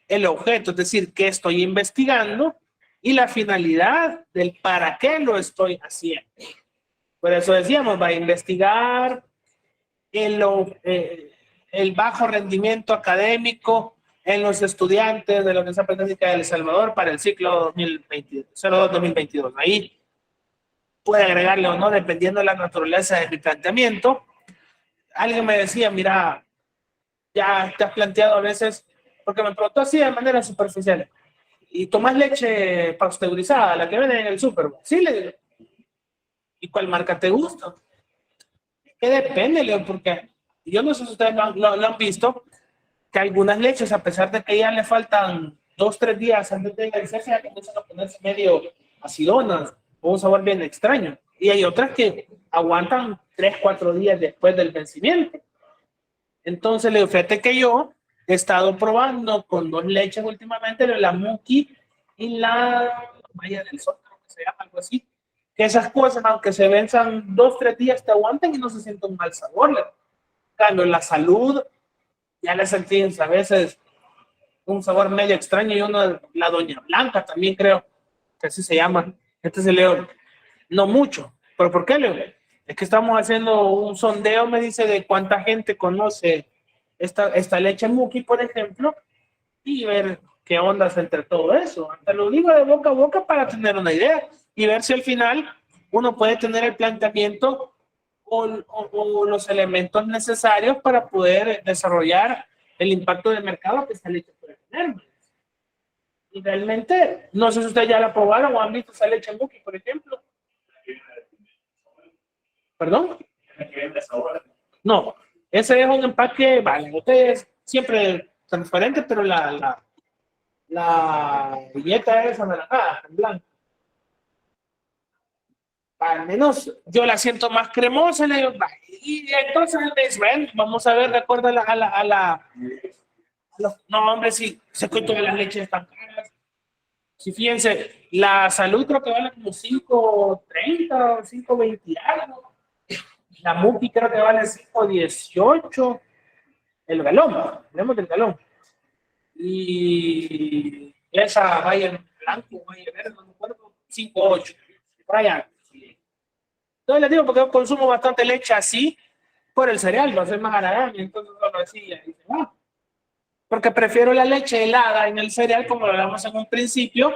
el objeto, es decir, qué estoy investigando y la finalidad del para qué lo estoy haciendo. Por eso decíamos, va a investigar el bajo rendimiento académico en los estudiantes de la Universidad Politécnica de El Salvador para el ciclo 2022. Ahí puede agregarle o no, dependiendo de la naturaleza de mi planteamiento. Alguien me decía, mira, ya te has planteado a veces, porque me preguntó así de manera superficial, ¿y tomas leche pasteurizada, la que venden en el súper? Sí, le digo. ¿Y cuál marca te gusta? Que depende, Leo, porque yo no sé si ustedes lo han visto, que algunas leches, a pesar de que ya le faltan 2-3 días antes de vencerse, ya comienzan a ponerse medio acidonas, o un sabor bien extraño. Y hay otras que aguantan 3-4 días después del vencimiento. Entonces, le fíjate que yo he estado probando con 2 leches últimamente, la Muki y la Maya del Sol, creo que se llama algo así. Que esas cosas, aunque se venzan 2-3 días, te aguantan y no se siente un mal sabor. En cambio, la Salud ya le sentí a veces un sabor medio extraño, y uno, la Doña Blanca también creo que así se llama. Este Leo, no mucho, pero ¿por qué, Leo? Es que estamos haciendo un sondeo, me dice, de cuánta gente conoce esta leche Muki, por ejemplo, y ver qué ondas entre todo eso. Te lo digo de boca a boca para tener una idea y ver si al final uno puede tener el planteamiento o los elementos necesarios para poder desarrollar el impacto de mercado que esta leche puede tener. Y realmente, no sé si ustedes ya la probaron o han visto esa leche Muki, por ejemplo. ¿Perdón? No, ese es un empaque, vale, ustedes siempre transparente, pero la billeta es anaranjada, en blanco. Al menos yo la siento más cremosa, y entonces bueno, vamos a ver, de acuerdo a no, hombre, sí, se cuento de las leches están caras. Si fíjense, la Salud creo que vale como 5.30, 5.20 algo. La Muki creo que vale 5.18. El galón, hablemos del galón. Y esa Bayer blanco, Bayer verde, no me acuerdo, 5.8. Por allá. Entonces les digo porque yo consumo bastante leche así por el cereal, no soy más haragán, entonces no lo decía. Porque prefiero la leche helada en el cereal, como lo hablamos en un principio,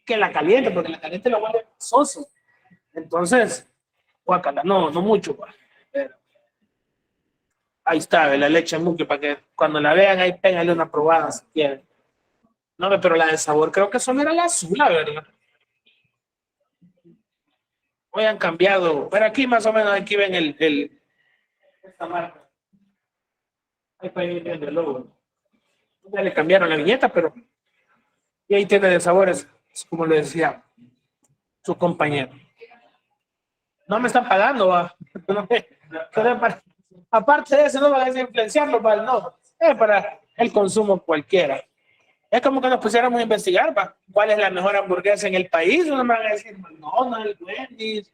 que la caliente, porque la caliente lo vuelve soso. Entonces, guacala, no mucho. Pero ahí está, la leche Muki, para que cuando la vean ahí pégale una probada si quieren. No, pero la de sabor creo que solo era la azul, la verdad. Hoy han cambiado, pero aquí más o menos, aquí ven esta marca. Ahí está viendo el logo. Ya le cambiaron la viñeta, pero y ahí tiene de sabores, como le decía su compañero. No me están pagando, va. Aparte de eso, no van a influenciarlo, va, no. Es para el consumo cualquiera. Es como que nos pusiéramos a investigar, va, cuál es la mejor hamburguesa en el país. Uno me van a decir McDonald's, Wendy's.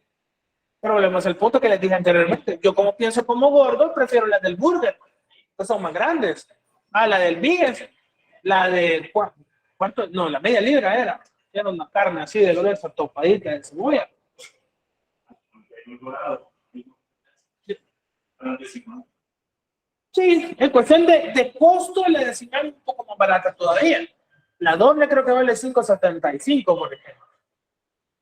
Pero volvemos al punto que les dije anteriormente. Yo, como pienso como gordo, prefiero las del burger, que son más grandes. La del Biggs, la de ¿cuánto? No, la media libra era una carne así de gruesa, topadita de cebolla. Sí, en cuestión de costo, la decimal es un poco más barata todavía. La doble creo que vale 5.75, por ejemplo.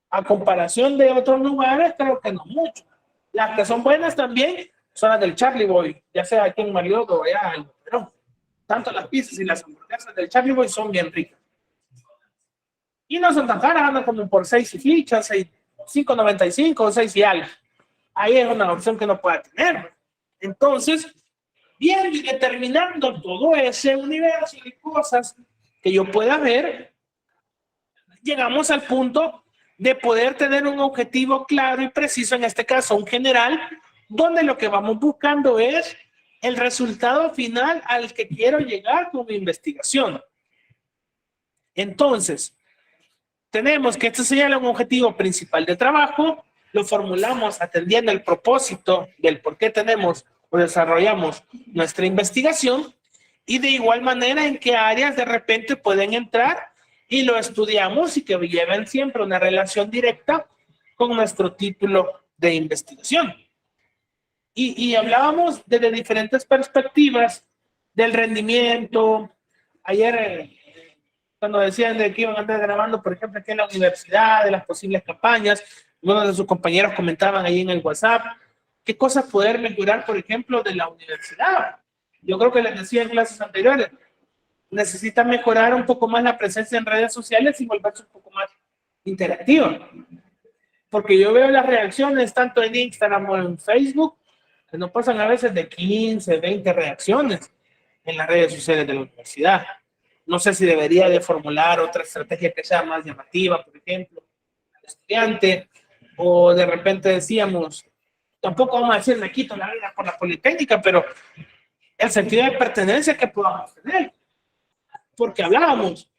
A comparación de otros lugares, creo que no mucho. Las que son buenas también son las del Charlie Boy, ya sea aquí en Mariotto o allá en Perú. Tanto las pizzas y las hamburguesas del Charlie Boy son bien ricas. Y no son tan caras, andan como por 6 y fichas, 5.95 o 6 y algo. Ahí es una opción que no pueda tener. Entonces, bien, determinando todo ese universo de cosas que yo pueda ver, llegamos al punto de poder tener un objetivo claro y preciso, en este caso un general, donde lo que vamos buscando es el resultado final al que quiero llegar con mi investigación. Entonces, tenemos que esto señala un objetivo principal de trabajo, lo formulamos atendiendo el propósito del por qué tenemos o desarrollamos nuestra investigación, y de igual manera en qué áreas de repente pueden entrar y lo estudiamos y que lleven siempre una relación directa con nuestro título de investigación. Y hablábamos desde diferentes perspectivas del rendimiento. Ayer, cuando decían de que iban a andar grabando, por ejemplo, aquí en la universidad, de las posibles campañas, uno de sus compañeros comentaban ahí en el WhatsApp, qué cosas poder mejorar, por ejemplo, de la universidad. Yo creo que les decía en clases anteriores, necesita mejorar un poco más la presencia en redes sociales y volverse un poco más interactiva. Porque yo veo las reacciones tanto en Instagram o en Facebook, que no pasan a veces de 15, 20 reacciones en las redes sociales de la universidad. No sé si debería de formular otra estrategia que sea más llamativa, por ejemplo, al estudiante, o de repente decíamos, tampoco vamos a decir me quito la vida por la Politécnica, pero el sentido de pertenencia que podamos tener. Porque hablábamos,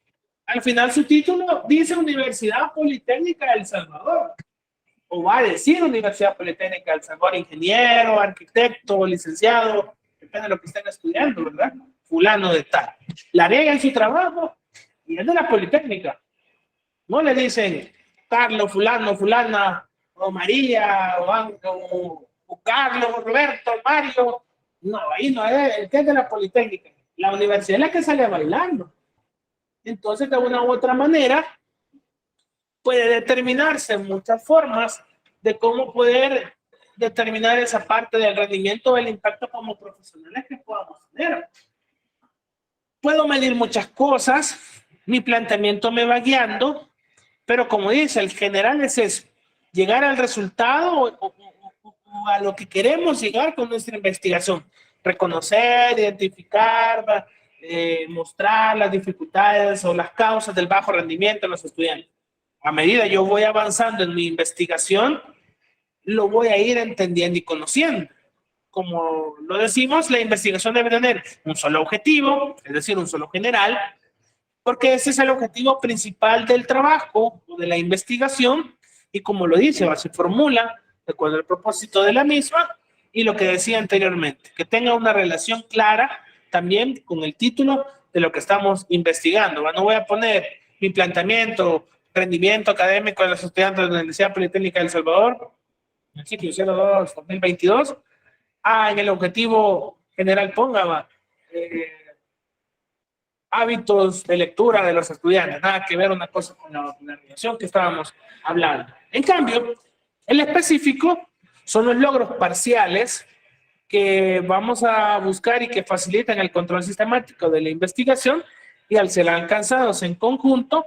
al final su título dice Universidad Politécnica de El Salvador, o va a decir Universidad Politécnica de El Salvador, ingeniero, arquitecto, licenciado, depende de lo que estén estudiando, ¿verdad? Fulano de tal. La riega en su trabajo y es de la Politécnica. No le dicen Carlos, fulano, fulana, o María, o Carlos, o Roberto, Mario. No, ahí no es, el que es de la Politécnica. La universidad es la que sale bailando. Entonces, de una u otra manera, puede determinarse muchas formas de cómo poder determinar esa parte del rendimiento o el impacto como profesionales que podamos tener. Puedo medir muchas cosas, mi planteamiento me va guiando, pero como dice, el general es eso, llegar al resultado o a lo que queremos llegar con nuestra investigación. Reconocer, identificar, mostrar las dificultades o las causas del bajo rendimiento en los estudiantes. A medida yo voy avanzando en mi investigación, lo voy a ir entendiendo y conociendo. Como lo decimos, la investigación debe tener un solo objetivo, es decir, un solo general, porque ese es el objetivo principal del trabajo o de la investigación, y como lo dice, se formula de acuerdo al propósito de la misma y lo que decía anteriormente, que tenga una relación clara también con el título de lo que estamos investigando. No voy a poner mi planteamiento, rendimiento académico de los estudiantes de la Universidad Politécnica de El Salvador, en el ciclo 02-2022, en el objetivo general ponga hábitos de lectura de los estudiantes, nada que ver una cosa con la relación que estábamos hablando. En cambio, el específico son los logros parciales que vamos a buscar y que facilitan el control sistemático de la investigación, y al ser alcanzados en conjunto,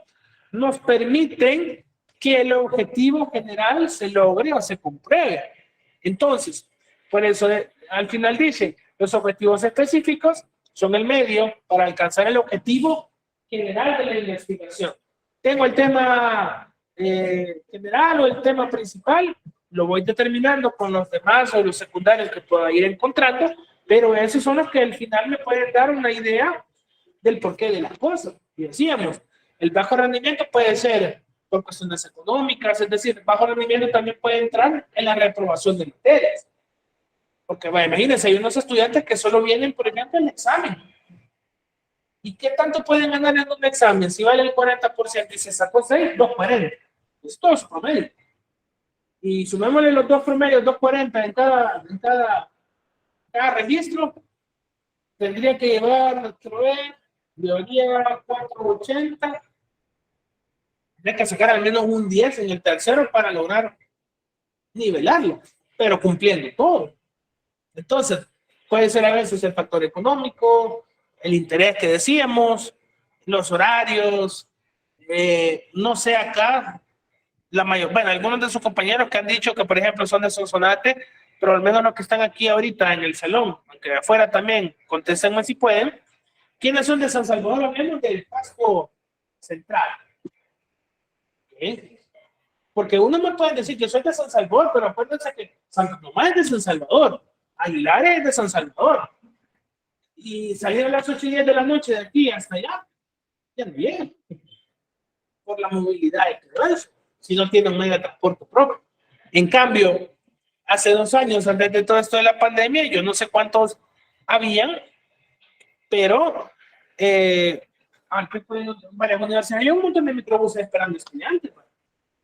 nos permiten que el objetivo general se logre o se compruebe. Entonces, por eso al final dice, los objetivos específicos son el medio para alcanzar el objetivo general de la investigación. Tengo el tema general o el tema principal, lo voy determinando con los demás o los secundarios que pueda ir encontrando, pero esos son los que al final me pueden dar una idea del porqué de las cosas. Y decíamos, el bajo rendimiento puede ser por cuestiones económicas, es decir, el bajo rendimiento también puede entrar en la reprobación de materias. Porque, bueno, imagínense, hay unos estudiantes que solo vienen, por ejemplo, al examen. ¿Y qué tanto pueden ganar en un examen? Si vale el 40% y se sacó 6, 240. Es todo su promedio. Y sumémosle los dos promedios, 240 en cada registro, tendría que llevar, llevaría 480. Tendría que sacar al menos un 10 en el tercero para lograr nivelarlo, pero cumpliendo todo. Entonces, puede ser a veces el factor económico, el interés que decíamos, los horarios, no sé acá, bueno, algunos de sus compañeros que han dicho que, por ejemplo, son de Sonsonate, pero al menos los que están aquí ahorita en el salón, aunque afuera también, contéstenme si pueden, ¿quiénes son de San Salvador? Al menos del Pasco Central. ¿Okay? Porque uno me puede decir, yo soy de San Salvador, pero acuérdense que Santa Tomás es de San Salvador, Aguilar es de San Salvador, y salir a las 8:10 de la noche de aquí hasta allá, ya no llega, por la movilidad y todo eso, si no tienen un medio de transporte propio. En cambio, hace 2 años, antes de todo esto de la pandemia, yo no sé cuántos habían, pero varias universidades, había un montón de microbuses esperando estudiantes,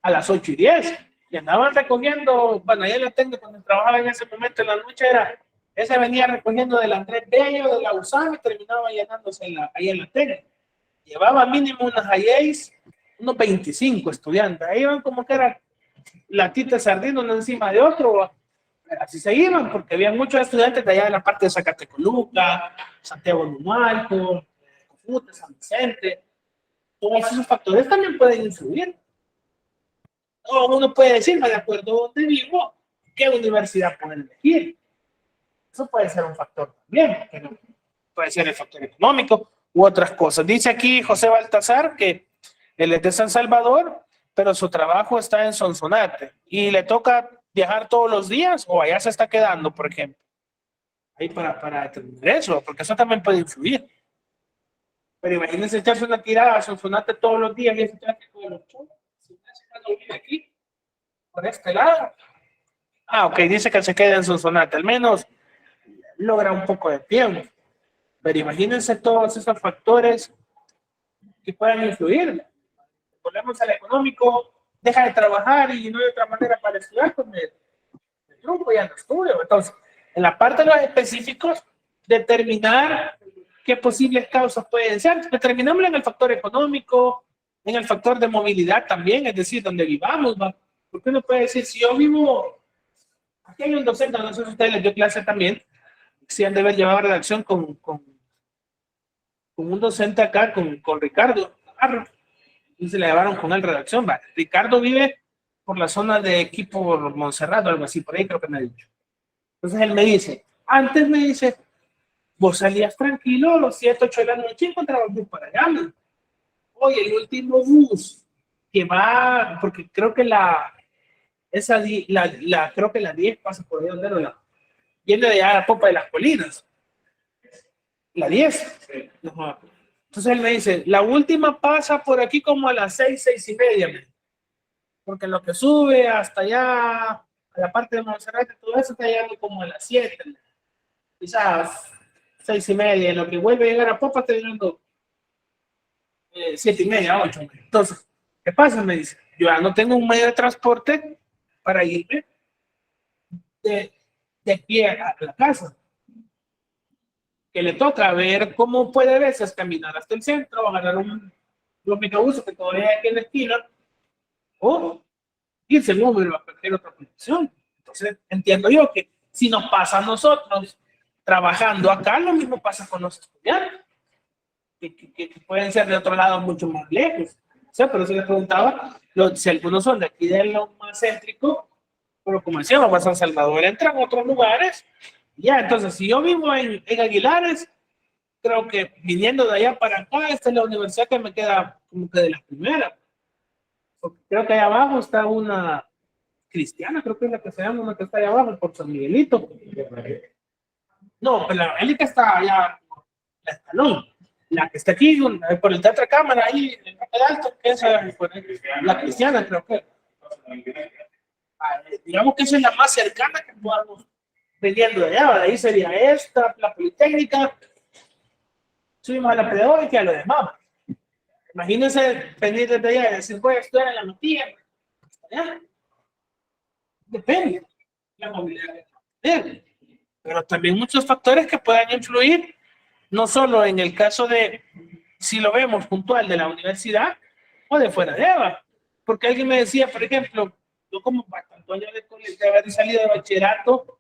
a las 8:10, y andaban recogiendo, bueno, ya la tengo cuando trabajaba en ese momento en la noche, esa venía recogiendo del Andrés Bello, de la USAM, y terminaba llenándose ahí en la tele. Llevaba mínimo unas IAs, unos 25 estudiantes, ahí iban como que era latita de sardina uno encima de otro, así se iban, porque había muchos estudiantes de allá de la parte de Zacatecoluca, Santiago Numalco, Cofute, San Vicente. Todos esos factores también pueden influir. O uno puede decir, de acuerdo a donde vivo, qué universidad pueden elegir. Eso puede ser un factor también, pero puede ser el factor económico u otras cosas. Dice aquí José Baltasar que él es de San Salvador, pero su trabajo está en Sonsonate y le toca viajar todos los días o allá se está quedando, por ejemplo. Ahí para determinar eso, porque eso también puede influir. Pero imagínense echarse una tirada a Sonsonate todos los días y ese tráfico de los cholos. Si no vive aquí, por este lado. Ok, dice que se queda en Sonsonate. Al menos logra un poco de tiempo. Pero imagínense todos esos factores que puedan influir. Volvemos al económico, deja de trabajar y no hay otra manera para estudiar, pues el truco ya no estudio. Entonces, en la parte de los específicos, determinar qué posibles causas pueden ser. Determinamos en el factor económico, en el factor de movilidad también, es decir, donde vivamos, ¿va? Porque uno puede decir, si yo vivo, aquí hay un docente, no sé si ustedes les dio clase también, si han de haber llevado redacción con un docente acá, con Ricardo Navarro, y se le llevaron con él redacción, ¿va? Ricardo vive por la zona de Equipo Montserrat o algo así, por ahí creo que me ha dicho. Entonces él me dice, antes me dice, vos salías tranquilo a los 7, 8 de la noche y encontrabas bus para allá, ¿no? Hoy el último bus que va, porque creo que creo que la 10 pasa por ahí donde no la, viene de allá a la Popa de las Colinas. La 10. Sí. Ajá. Entonces él me dice, la última pasa por aquí como a las 6, 6:30, porque lo que sube hasta allá, a la parte de Montserrat, todo eso está llegando como a las 7, quizás 6:30, en lo que vuelve a llegar a Popa está llegando 7:30, 8. Entonces, ¿qué pasa? Me dice, yo ya no tengo un medio de transporte para irme de pie a la casa. Que le toca ver cómo puede a veces caminar hasta el centro, agarrar los microbuses que todavía hay aquí en la esquina, o irse en Uber a cualquier otra condición. Entonces, entiendo yo que si nos pasa a nosotros trabajando acá, lo mismo pasa con los estudiantes, que pueden ser de otro lado mucho más lejos. O sea, pero se les preguntaba si algunos son de aquí de lo más céntrico, pero como decíamos, a San Salvador entran a otros lugares. Ya, entonces, si yo vivo en Aguilares, creo que viniendo de allá para acá, esta es la universidad que me queda como que de las primeras. Porque creo que allá abajo está una cristiana, creo que es la que se llama, una que está allá abajo, por San Miguelito. No, pero la élite está allá, la Escalón. La que está aquí, por el Teatro Cámara, ahí, en el alto, que es la cristiana, creo que. Digamos que esa es la más cercana que podamos viniendo de allá. De ahí sería esta, la Politécnica. Subimos a la pedagógica y a lo demás. Imagínense venir desde allá y decir, voy a estudiar en la Matilla. Depende. La movilidad depende. Pero también muchos factores que puedan influir, no solo en el caso de, si lo vemos puntual, de la universidad o de fuera de Eva. Porque alguien me decía, por ejemplo, yo como para tanto años de haber salido de bachillerato,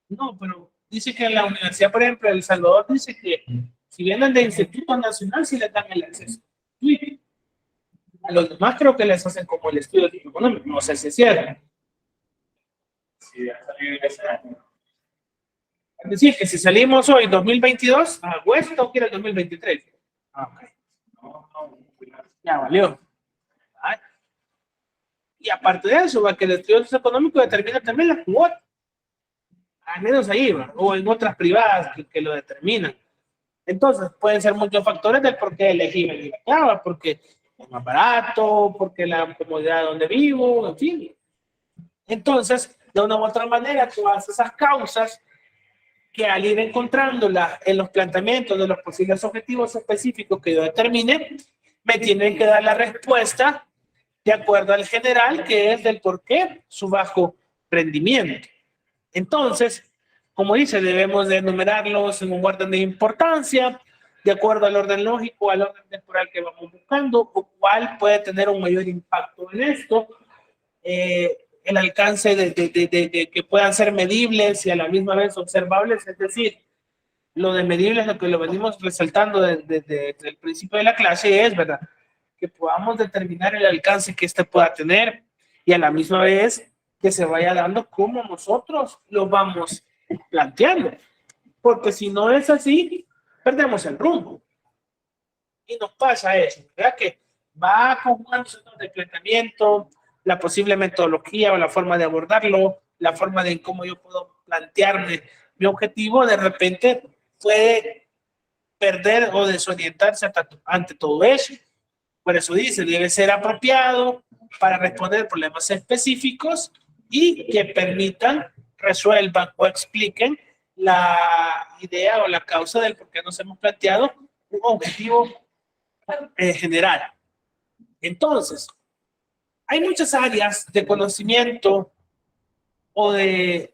no, pero dice que en la universidad, por ejemplo, de El Salvador, dice que si vienen de Instituto Nacional, sí les dan el acceso. Sí. A los demás creo que les hacen como el estudio económico, no sé si es cierto. Sí, ha salido ese año. Es decir, que si salimos hoy 2022, a agosto o quiere el 2023. Ok. No, Ya valió. Ay. Y aparte de eso, va que el estudio económico determina también la cuota. Al menos ahí, ¿va? O en otras privadas que lo determinan. Entonces, pueden ser muchos factores del por qué elegí venir acá, porque es más barato, porque la comodidad donde vivo, en fin. Entonces, de una u otra manera, todas esas causas que al ir encontrándolas en los planteamientos de los posibles objetivos específicos que yo determine, me tienen que dar la respuesta de acuerdo al general, que es del por qué su bajo rendimiento. Entonces, como dice, debemos de enumerarlos en un orden de importancia, de acuerdo al orden lógico, al orden temporal que vamos buscando, o cuál puede tener un mayor impacto en esto, el alcance de que puedan ser medibles y a la misma vez observables, es decir, lo de medibles, lo que lo venimos resaltando desde el principio de la clase es, ¿verdad?, que podamos determinar el alcance que este pueda tener y a la misma vez que se vaya dando como nosotros lo vamos planteando, porque si no es así, perdemos el rumbo. Y nos pasa eso, ¿verdad? Que va conjugándose el planteamiento, la posible metodología o la forma de abordarlo, la forma de cómo yo puedo plantearme mi objetivo, de repente puede perder o desorientarse ante todo eso. Por eso dice, debe ser apropiado para responder problemas específicos y que permitan, resuelvan o expliquen la idea o la causa del por qué nos hemos planteado un objetivo general. Entonces, hay muchas áreas de conocimiento o de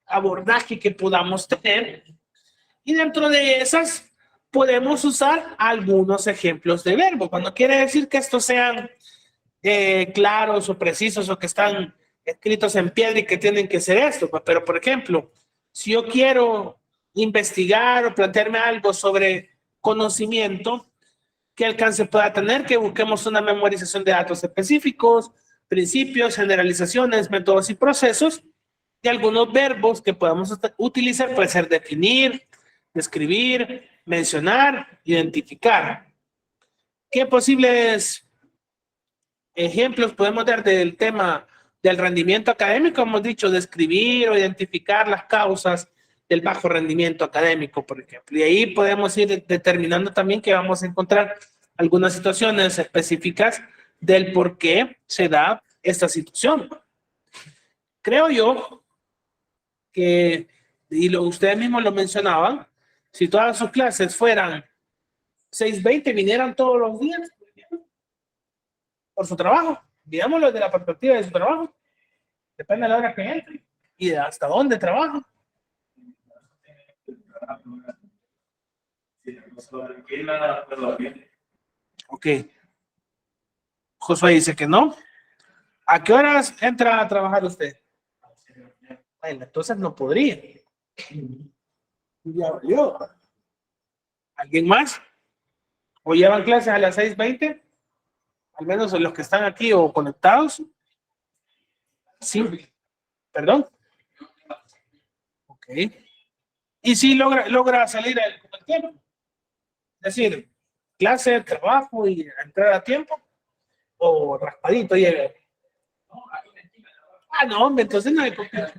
abordaje que podamos tener, y dentro de esas podemos usar algunos ejemplos de verbo. Cuando quiere decir que estos sean claros o precisos o que están escritos en piedra y que tienen que ser esto. Pero, por ejemplo, si yo quiero investigar o plantearme algo sobre conocimiento, ¿qué alcance pueda tener? Que busquemos una memorización de datos específicos, principios, generalizaciones, métodos y procesos, y algunos verbos que podamos utilizar puede ser definir, describir, mencionar, identificar. ¿Qué posibles ejemplos podemos dar del tema del rendimiento académico? Hemos dicho describir o identificar las causas del bajo rendimiento académico, por ejemplo. Y ahí podemos ir determinando también que vamos a encontrar algunas situaciones específicas del por qué se da esta situación. Creo yo que, y ustedes mismos lo mencionaban, si todas sus clases fueran 6:20, vinieran todos los días por su trabajo, digámoslo desde la perspectiva de su trabajo, depende de la hora que entre y de hasta dónde trabaja. Ok. Josué dice que no. ¿A qué horas entra a trabajar usted? Bueno, entonces no podría. Ya valió. ¿Alguien más? ¿O llevan clases a las 6:20? Al menos los que están aquí o conectados. Sí. ¿Perdón? Ok. Y si logra salir con el tiempo. Es decir, clase, trabajo y entrar a tiempo. O raspadito llega. Ah, no, hombre, entonces no hay problema.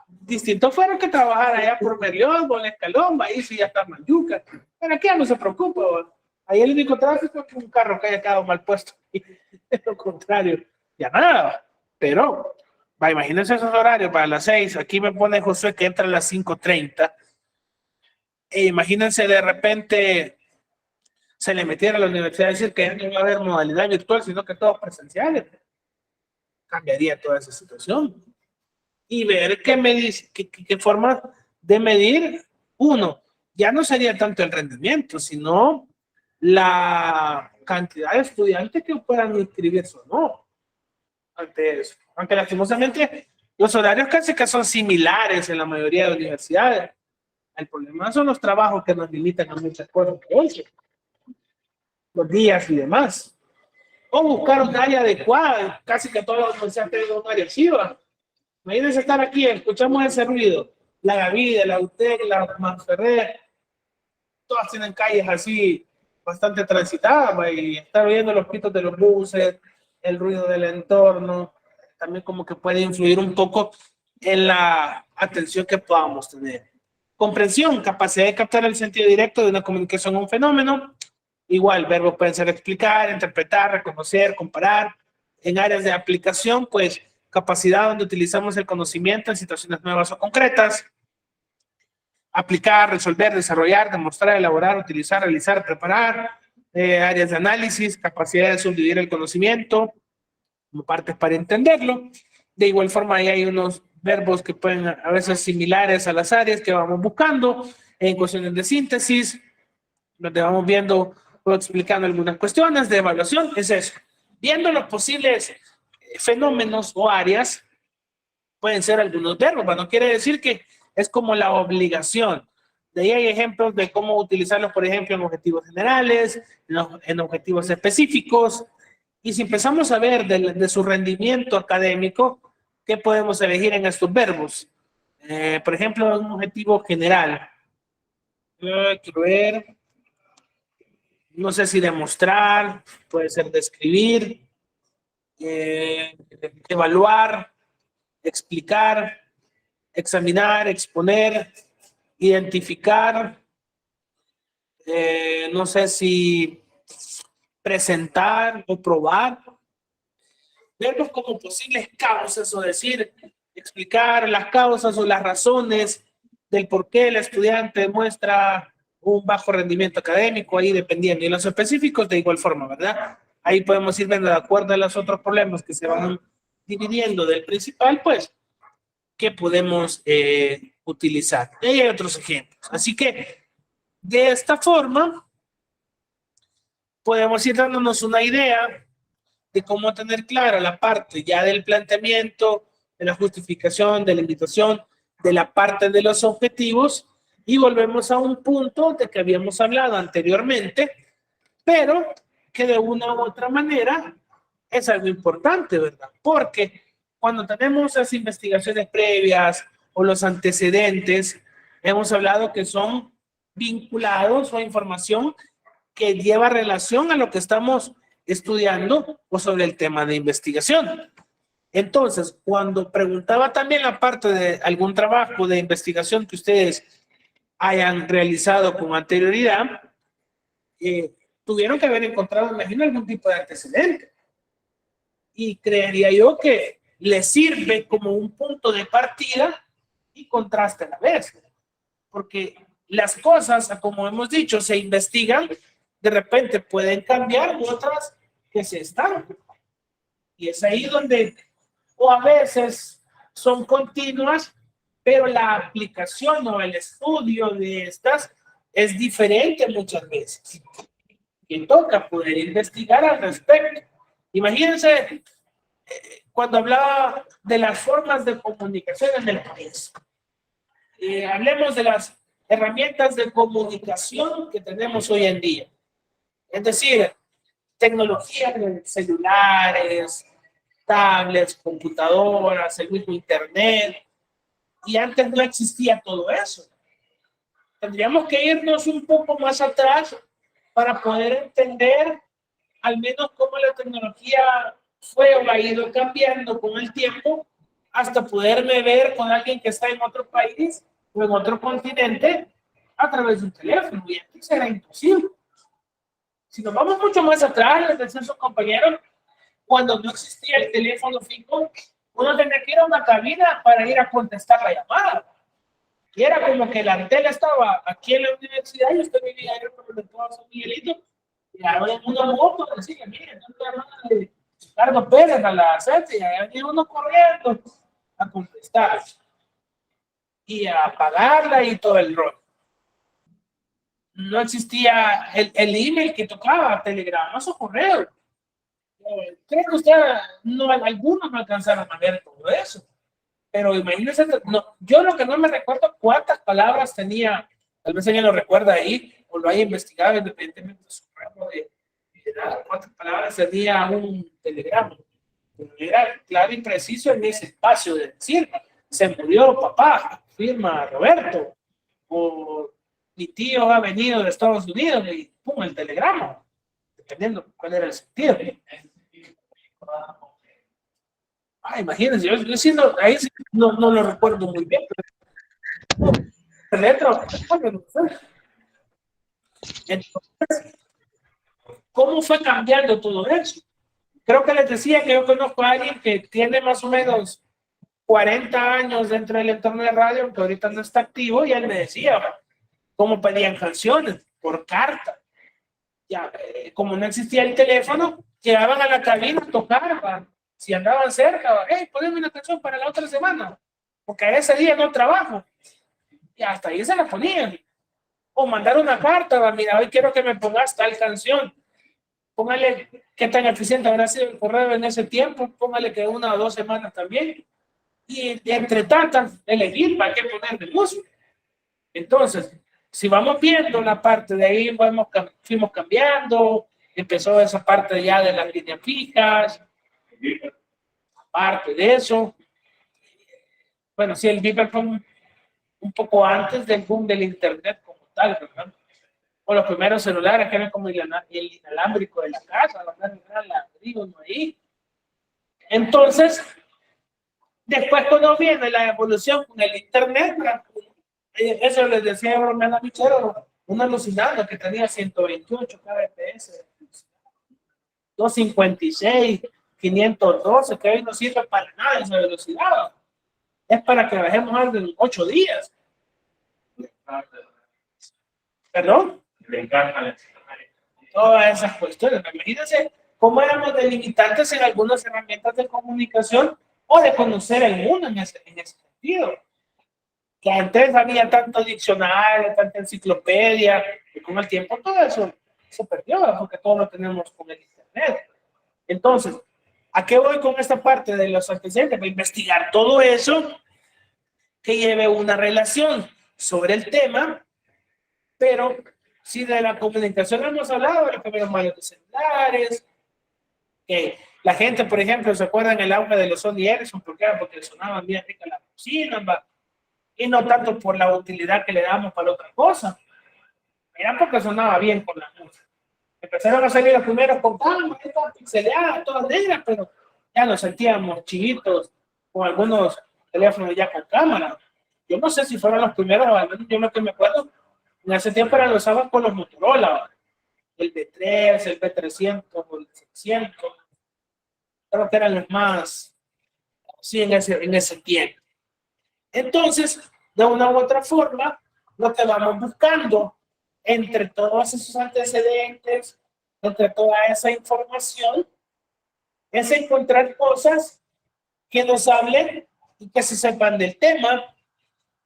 Distinto fuera que trabajar allá por Merión o en Escalón, ahí sí ya está Mayuca. Pero aquí ya no se preocupa. Ahí el único tráfico es que un carro que haya quedado mal puesto. Es lo contrario, ya nada. Pero, imagínense esos horarios para las 6. Aquí me pone Josué que entra a las 5:30. Imagínense de repente se le metiera a la universidad a decir que ya no va a haber modalidad virtual, sino que todos presenciales. Cambiaría toda esa situación. Y ver qué forma de medir, uno, ya no sería tanto el rendimiento, sino la cantidad de estudiantes que puedan inscribirse o no. Ante eso. Aunque lastimosamente los horarios casi que son similares en la mayoría de universidades. El problema son los trabajos que nos limitan a muchas cosas, los días y demás. O buscar un área adecuada, casi que todas las universidades tienen un área chiva. Imagínense estar aquí, escuchamos ese ruido. La Gavide, la UTEC, la Manferrer, todas tienen calles así bastante transitadas, y estar oyendo los pitos de los buses, el ruido del entorno, también como que puede influir un poco en la atención que podamos tener. Comprensión, capacidad de captar el sentido directo de una comunicación o un fenómeno. Igual, verbos pueden ser explicar, interpretar, reconocer, comparar. En áreas de aplicación, pues, capacidad donde utilizamos el conocimiento en situaciones nuevas o concretas. Aplicar, resolver, desarrollar, demostrar, elaborar, utilizar, realizar, preparar. Áreas de análisis, capacidad de subdividir el conocimiento como partes para entenderlo. De igual forma, ahí hay unos verbos que pueden a veces similares a las áreas que vamos buscando en cuestiones de síntesis, donde vamos viendo o explicando algunas cuestiones de evaluación. Es eso, viendo los posibles fenómenos o áreas, pueden ser algunos verbos, no quiere decir que es como la obligación. De ahí hay ejemplos de cómo utilizarlos, por ejemplo, en objetivos generales, en objetivos específicos. Y si empezamos a ver de su rendimiento académico, ¿qué podemos elegir en estos verbos? Por ejemplo, un objetivo general. Quiero ver. No sé si demostrar, puede ser describir, evaluar, explicar, examinar, exponer, identificar, no sé si presentar o probar. Verlos como posibles causas o decir, explicar las causas o las razones del por qué el estudiante muestra un bajo rendimiento académico, ahí dependiendo. Y los específicos de igual forma, ¿verdad? Ahí podemos ir viendo de acuerdo a los otros problemas que se van dividiendo del principal, pues, que podemos utilizar. Y hay otros ejemplos. Así que, de esta forma, podemos ir dándonos una idea de cómo tener clara la parte ya del planteamiento, de la justificación, de la invitación, de la parte de los objetivos, y volvemos a un punto de que habíamos hablado anteriormente, pero que de una u otra manera es algo importante, ¿verdad? Porque cuando tenemos las investigaciones previas o los antecedentes, hemos hablado que son vinculados o información que lleva relación a lo que estamos estudiando o sobre el tema de investigación. Entonces, cuando preguntaba también la parte de algún trabajo de investigación que ustedes hayan realizado con anterioridad, tuvieron que haber encontrado, me imagino, algún tipo de antecedente. Y creería yo que les sirve como un punto de partida y contraste a la vez. Porque las cosas, como hemos dicho, se investigan, de repente pueden cambiar, otras que se estancan. Y es ahí donde, o a veces son continuas, pero la aplicación o el estudio de estas es diferente muchas veces. Y toca poder investigar al respecto. Imagínense cuando hablaba de las formas de comunicación en el país. Hablemos de las herramientas de comunicación que tenemos hoy en día. Es decir, tecnología de celulares, tablets, computadoras, el mismo internet. Y antes no existía todo eso. Tendríamos que irnos un poco más atrás para poder entender al menos cómo la tecnología fue o ha ido cambiando con el tiempo hasta poderme ver con alguien que está en otro país o en otro continente a través de un teléfono. Y antes era imposible. Si nos vamos mucho más atrás, les decía a sus compañeros, cuando no existía el teléfono fijo, uno tenía que ir a una cabina para ir a contestar la llamada. Y era como que la antena estaba aquí en la universidad y usted vivía ahí por el pueblo San Miguelito. Y ahora uno moto decía, miren, no estoy hablando de Carlos Pérez a las 7 y ahí viene uno corriendo a contestar y a pagarla y todo el rol. No existía el email que tocaba, telegramas o correo. Creo que usted, no, algunos no alcanzaron a ver todo eso. Pero imagínense, no, yo lo que no me recuerdo cuántas palabras tenía, tal vez ella lo recuerda ahí, o lo haya investigado independientemente de su rango de edad, cuántas palabras tenía un telegrama. Pero era claro y preciso en ese espacio de decir, se murió papá, firma Roberto, o mi tío ha venido de Estados Unidos y pum, el telegrama, dependiendo cuál era el sentido. Imagínense, yo siendo, ahí sí, no lo recuerdo muy bien, pero letra, entonces, ¿cómo fue cambiando todo eso? Creo que les decía que yo conozco a alguien que tiene más o menos 40 años dentro del entorno de radio, que ahorita no está activo, y él me decía cómo pedían canciones por carta. Ya, como no existía el teléfono, llegaban a la cabina a tocar, si andaban cerca, hey, poneme una canción para la otra semana, porque ese día no trabajo. Y hasta ahí se la ponían. O mandar una carta, mira, hoy quiero que me pongas tal canción. Póngale qué tan eficiente habrá sido el correo en ese tiempo, póngale que 1 o 2 semanas también. Y entre tantas, elegir para qué poner de música. Entonces, si vamos viendo la parte de ahí, fuimos cambiando, empezó esa parte ya de las líneas fijas, aparte de eso, bueno, sí, el Viper fue un poco antes del boom del internet como tal, ¿verdad? O los primeros celulares que eran como el inalámbrico de la casa, el ladrillo ahí. Entonces, después cuando viene la evolución con el internet, eso les decía bromeando a Michero, un alucinado que tenía 128 kbps, 256, 512, que hoy no sirve para nada esa velocidad. es para que bajemos algo en 8 días. ¿Perdón? Le encanta la Todas esas cuestiones. Imagínense cómo éramos delimitantes en algunas herramientas de comunicación o de conocer el mundo en ese sentido. Que antes había tanto diccionario, tanta enciclopedia, y con el tiempo todo eso se perdió, porque todo lo tenemos con el internet. Entonces, ¿a qué voy con esta parte de los antecedentes? Para investigar todo eso que lleve una relación sobre el tema, pero si de la comunicación hemos hablado, de los primeros modelos de celulares, que la gente, por ejemplo, se acuerdan el auge de los Sony Ericsson, ¿por qué? Porque sonaban bien rica la bocina, y no tanto por la utilidad que le damos para otra cosa, era porque sonaba bien con la música. Empezaron a salir los primeros con cámaras, todas pixeleadas, todas negras, pero ya nos sentíamos chiquitos con algunos teléfonos ya con cámara. Yo no sé si fueron los primeros, al menos yo lo que me acuerdo, en ese tiempo eran los usaban con los Motorola, el B3, el B300, el 600, creo que eran los más, sí, en ese tiempo. Entonces, de una u otra forma, lo que vamos buscando entre todos esos antecedentes, entre toda esa información, es encontrar cosas que nos hablen y que se sepan del tema,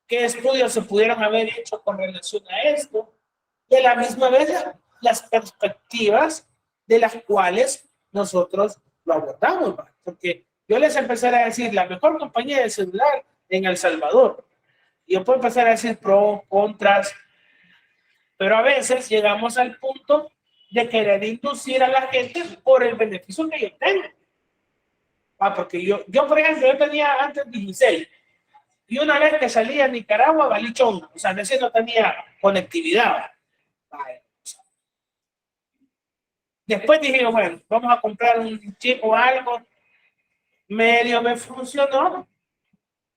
qué estudios se pudieron haber hecho con relación a esto, y a la misma vez las perspectivas de las cuales nosotros lo abordamos, ¿va? Porque yo les empezaré a decir la mejor compañía de celular en El Salvador. Y yo puedo empezar a decir pros, contras, pero a veces llegamos al punto de querer inducir a la gente por el beneficio que yo tengo. Porque yo por ejemplo, yo tenía antes 16 y una vez que salía a Nicaragua, valí chongo. O sea, decir, no tenía conectividad. Después dije, bueno, vamos a comprar un chip o algo. Medio me funcionó.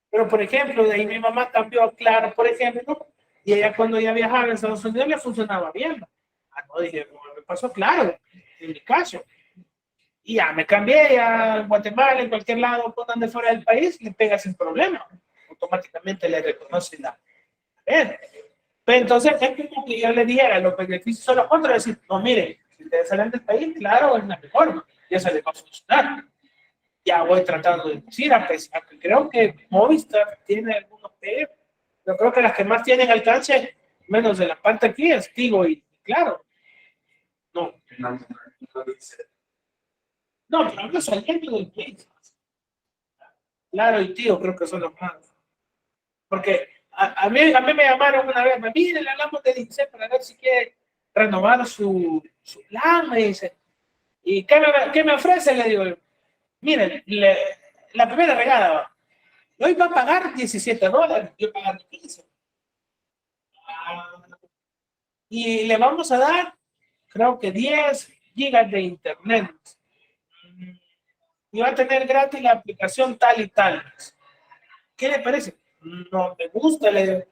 Pero, por ejemplo, de ahí mi mamá cambió a Claro, por ejemplo, y ella cuando ya viajaba en Estados Unidos le funcionaba bien. No, dije, bueno, me pasó Claro, en mi caso. Y ya me cambié a Guatemala, en cualquier lado, por donde fuera del país, le pega sin problema. Automáticamente le reconoce la red. Pero entonces es como que yo le dijera los beneficios o los contras, decir, no, mire, si ustedes salen del país, Claro, es la mejor, ya se les va a funcionar. Ya voy tratando de decir, a pesar que creo que Movistar tiene algunos peores, yo creo que las que más tienen alcance, menos de la parte aquí, es Tigo y Claro. No, pero hablo saliendo del país. Claro y Tigo creo que son los más. Porque a mí me llamaron una vez, mire, le hablamos de 16 para ver si quiere renovar su plan, me dice. ¿Y qué me ofrece? Le digo, miren, la primera regada, hoy va a pagar $17, yo pagar 15. Y le vamos a dar, creo que 10 gigas de internet. Y va a tener gratis la aplicación tal y tal. ¿Qué le parece? No me gusta, le digo.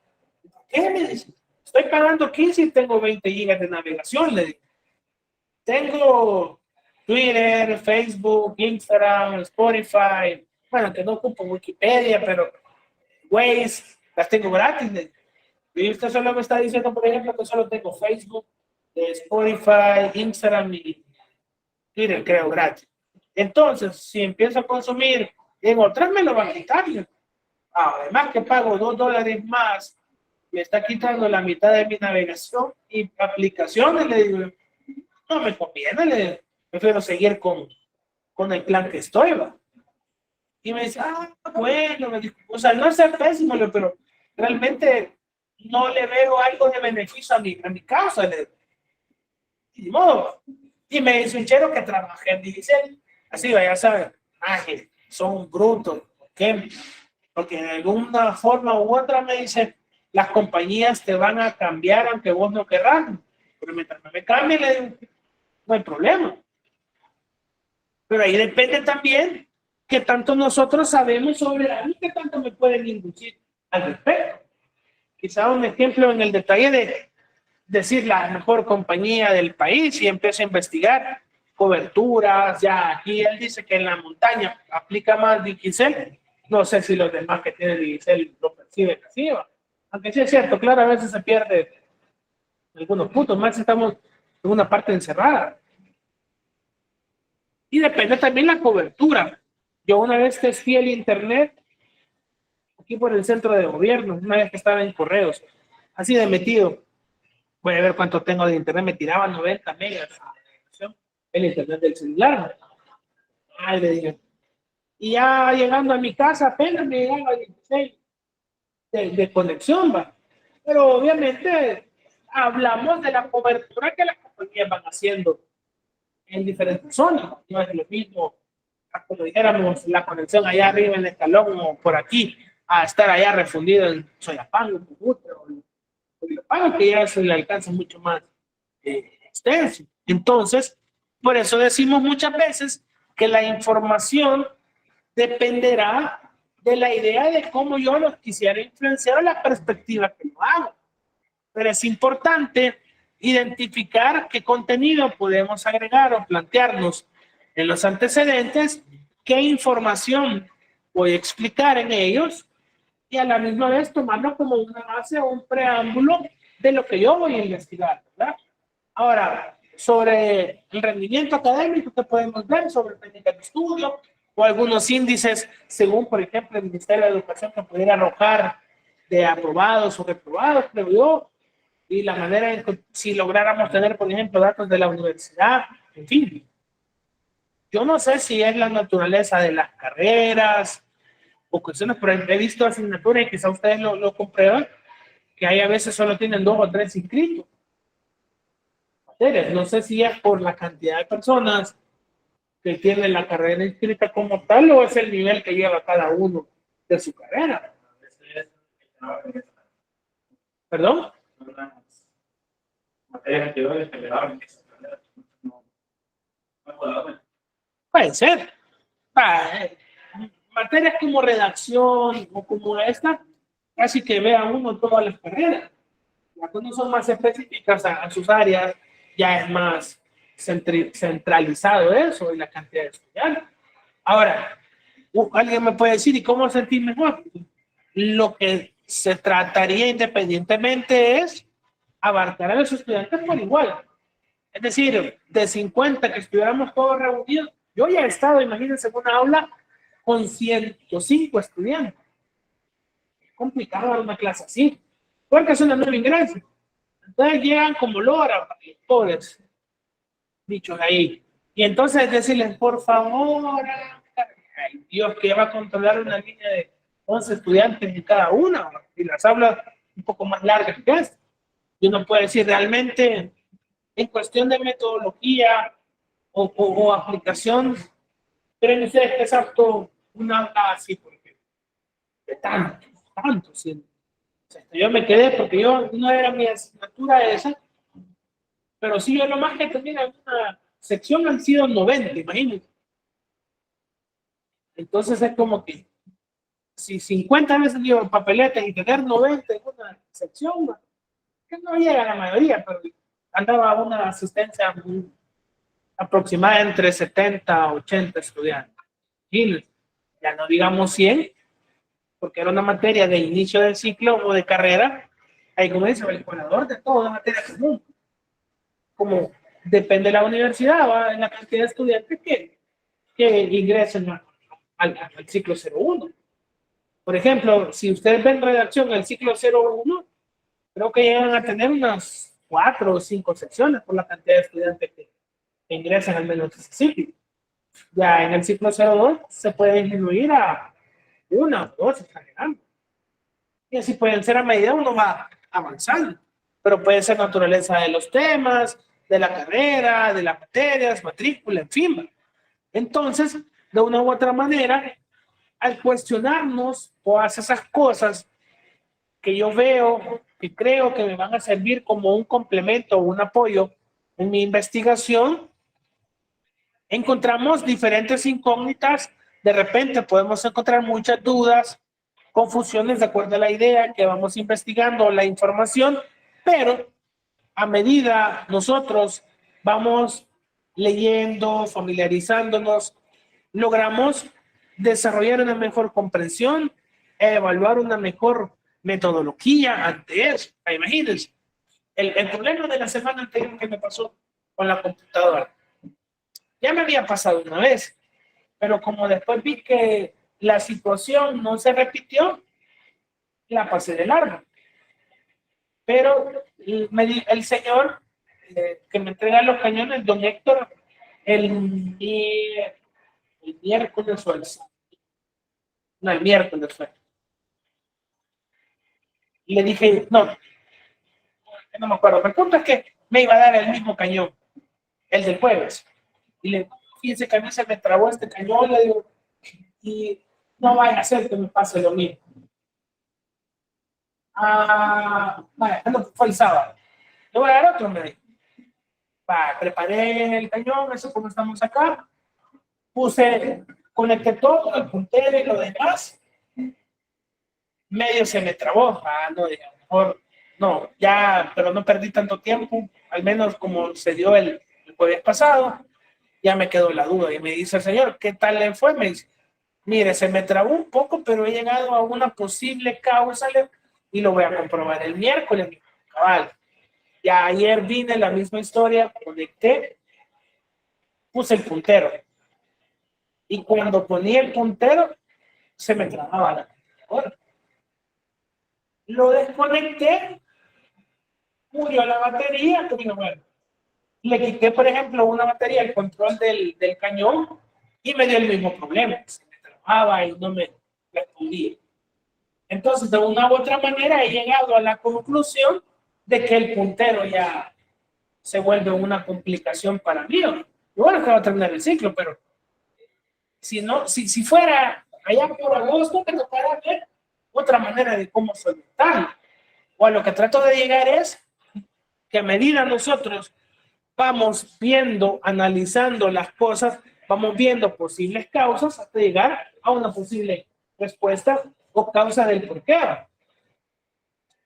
¿Qué me dice? Estoy pagando 15 y tengo 20 gigas de navegación, le digo. Tengo Twitter, Facebook, Instagram, Spotify, bueno, que no ocupo Wikipedia, pero Waze, las tengo gratis. Y usted solo me está diciendo, por ejemplo, que solo tengo Facebook, Spotify, Instagram y Twitter, creo, gratis. Entonces, si empiezo a consumir en otras, me lo van a quitar. Además que pago $2 más, me está quitando la mitad de mi navegación y aplicaciones, le digo, no me conviene, prefiero seguir con el plan que estoy, ¿va? Y me dice, bueno, me dijo, o sea, no es ser pésimo, pero realmente no le veo algo de beneficio a mi causa. Y de modo. Y me dice un chero que trabaja en digital. Así, ya saben, son brutos. ¿Qué? Porque de alguna forma u otra me dice, las compañías te van a cambiar aunque vos no querrás. Pero mientras me cambien, le digo, no hay problema. Pero ahí depende también qué tanto nosotros sabemos sobre algo, qué tanto me pueden inducir al respecto. Quizá un ejemplo en el detalle de decir la mejor compañía del país y empiezo a investigar coberturas. Ya aquí él dice que en la montaña aplica más DXL. No sé si los demás que tienen Digicel lo perciben así, ¿va? Aunque sí es cierto, claro, a veces se pierde algunos puntos, más si estamos en una parte encerrada. Y depende también la cobertura. Yo una vez testé el internet aquí por el centro de gobierno, una vez que estaba en correos, así de metido. Voy a ver cuánto tengo de internet, me tiraba 90 megas el internet del celular. Ay, le dije. Y ya llegando a mi casa apenas me llegaba 16 de conexión, va. Pero obviamente hablamos de la cobertura que las compañías van haciendo en diferentes zonas. No es lo mismo, como dijéramos, la conexión allá arriba en el escalón o por aquí, a estar allá refundido en Soyapango, Cúcuta o Soyapango, que ya se le alcanza mucho más extenso. Entonces, por eso decimos muchas veces que la información dependerá de la idea de cómo yo los quisiera influenciar o la perspectiva que lo hago. Pero es importante identificar qué contenido podemos agregar o plantearnos en los antecedentes, qué información voy a explicar en ellos y a la misma vez tomarlo como una base o un preámbulo de lo que yo voy a investigar, ¿verdad? Ahora, sobre el rendimiento académico que podemos ver, sobre técnicas de estudio o algunos índices, según, por ejemplo, el Ministerio de Educación que pudiera arrojar de aprobados o reprobados, creo yo, y la manera en que si lográramos tener, por ejemplo, datos de la universidad, en fin. Yo no sé si es la naturaleza de las carreras o cuestiones, pero he visto asignaturas y quizá ustedes lo comprueban, que hay a veces solo tienen 2 o 3 inscritos. No sé si es por la cantidad de personas que tienen la carrera inscrita como tal o es el nivel que lleva cada uno de su carrera. ¿Perdón? Puede ser. Materias como redacción o como esta, casi que vea uno todas las carreras. Cuando son más específicas a sus áreas, ya es más centralizado eso y la cantidad de estudiantes. Ahora, alguien me puede decir, ¿y cómo sentir mejor? Lo que se trataría independientemente es abarcar a los estudiantes por igual. Es decir, de 50 que estuviéramos todos reunidos, yo ya he estado, imagínense, en una aula con 105 estudiantes. Es complicado dar una clase así, porque es una nueva ingreso. Entonces llegan como loras, pobres bichos ahí. Y entonces decirles, por favor, ay, Dios, que va a controlar una línea de 11 estudiantes en cada una, y las aulas un poco más largas que esto. Y uno puede decir, realmente, en cuestión de metodología o aplicación, ¿creen ustedes que es apto una aula así? Porque de tanto, sí. O sea, yo me quedé porque yo no era mi asignatura esa, pero sí yo lo más que tenía en una sección han sido 90, imagínense. Entonces es como que si 50 veces llevo papeletas y tener 90 en una sección, que no llega a la mayoría, pero andaba una asistencia aproximada entre 70 a 80 estudiantes. Y ya no digamos 100, porque era una materia de inicio del ciclo o de carrera, ahí como dice, el ecuador de todo, una materia común. Como depende de la universidad, va en la cantidad de estudiantes que ingresen al ciclo 01. Por ejemplo, si ustedes ven redacción el ciclo 01, creo que llegan a tener unas 4 o 5 secciones por la cantidad de estudiantes que ingresan al menos ese ciclo. Ya en el ciclo 02 se puede disminuir a 1 o 2, exagerando. Y así pueden ser a medida uno va avanzando. Pero puede ser naturaleza de los temas, de la carrera, de las materias, matrícula, en fin. Entonces, de una u otra manera, al cuestionarnos todas esas cosas que yo veo, que creo que me van a servir como un complemento o un apoyo en mi investigación, encontramos diferentes incógnitas. De repente podemos encontrar muchas dudas, confusiones de acuerdo a la idea que vamos investigando, la información, pero a medida nosotros vamos leyendo, familiarizándonos, logramos desarrollar una mejor comprensión, evaluar una mejor metodología ante eso. Imagínense, el problema de la semana anterior que me pasó con la computadora, ya me había pasado una vez, pero como después vi que la situación no se repitió, la pasé de largo. Pero el señor que me entrega los cañones, don Héctor, el, el miércoles fue no, el miércoles fue. Y le dije, no me acuerdo. El punto es que me iba a dar el mismo cañón, el del jueves. Y le fíjense que a mí se me trabó este cañón, le digo, y no vaya a ser que me pase lo mismo. Vaya, no, fue el sábado. Le voy a dar otro, me dijo. Preparé el cañón, eso como estamos acá. Conecté todo, el puntero y lo demás. Medio se me trabó. No, dije, a lo mejor, no, ya, pero no perdí tanto tiempo, al menos como se dio el jueves pasado, ya me quedó la duda. Y me dice el señor, ¿qué tal le fue? Me dice, mire, se me trabó un poco, pero he llegado a una posible causa y lo voy a comprobar el miércoles, cabal. Ya ayer vine la misma historia, conecté, puse el puntero. Y cuando ponía el puntero, se me trababa la computadora. Lo desconecté, murió la batería, pero bueno. Le quité, por ejemplo, una batería, el control del cañón, y me dio el mismo problema. Se me trababa y no me respondía. Entonces, de una u otra manera, he llegado a la conclusión de que el puntero ya se vuelve una complicación para mí. Y bueno, que va a terminar el ciclo, pero si fuera allá por agosto, me tocará ver otra manera de cómo solventarlo. O a lo que trato de llegar es que a medida nosotros vamos viendo, analizando las cosas, vamos viendo posibles causas hasta llegar a una posible respuesta o causa del por qué.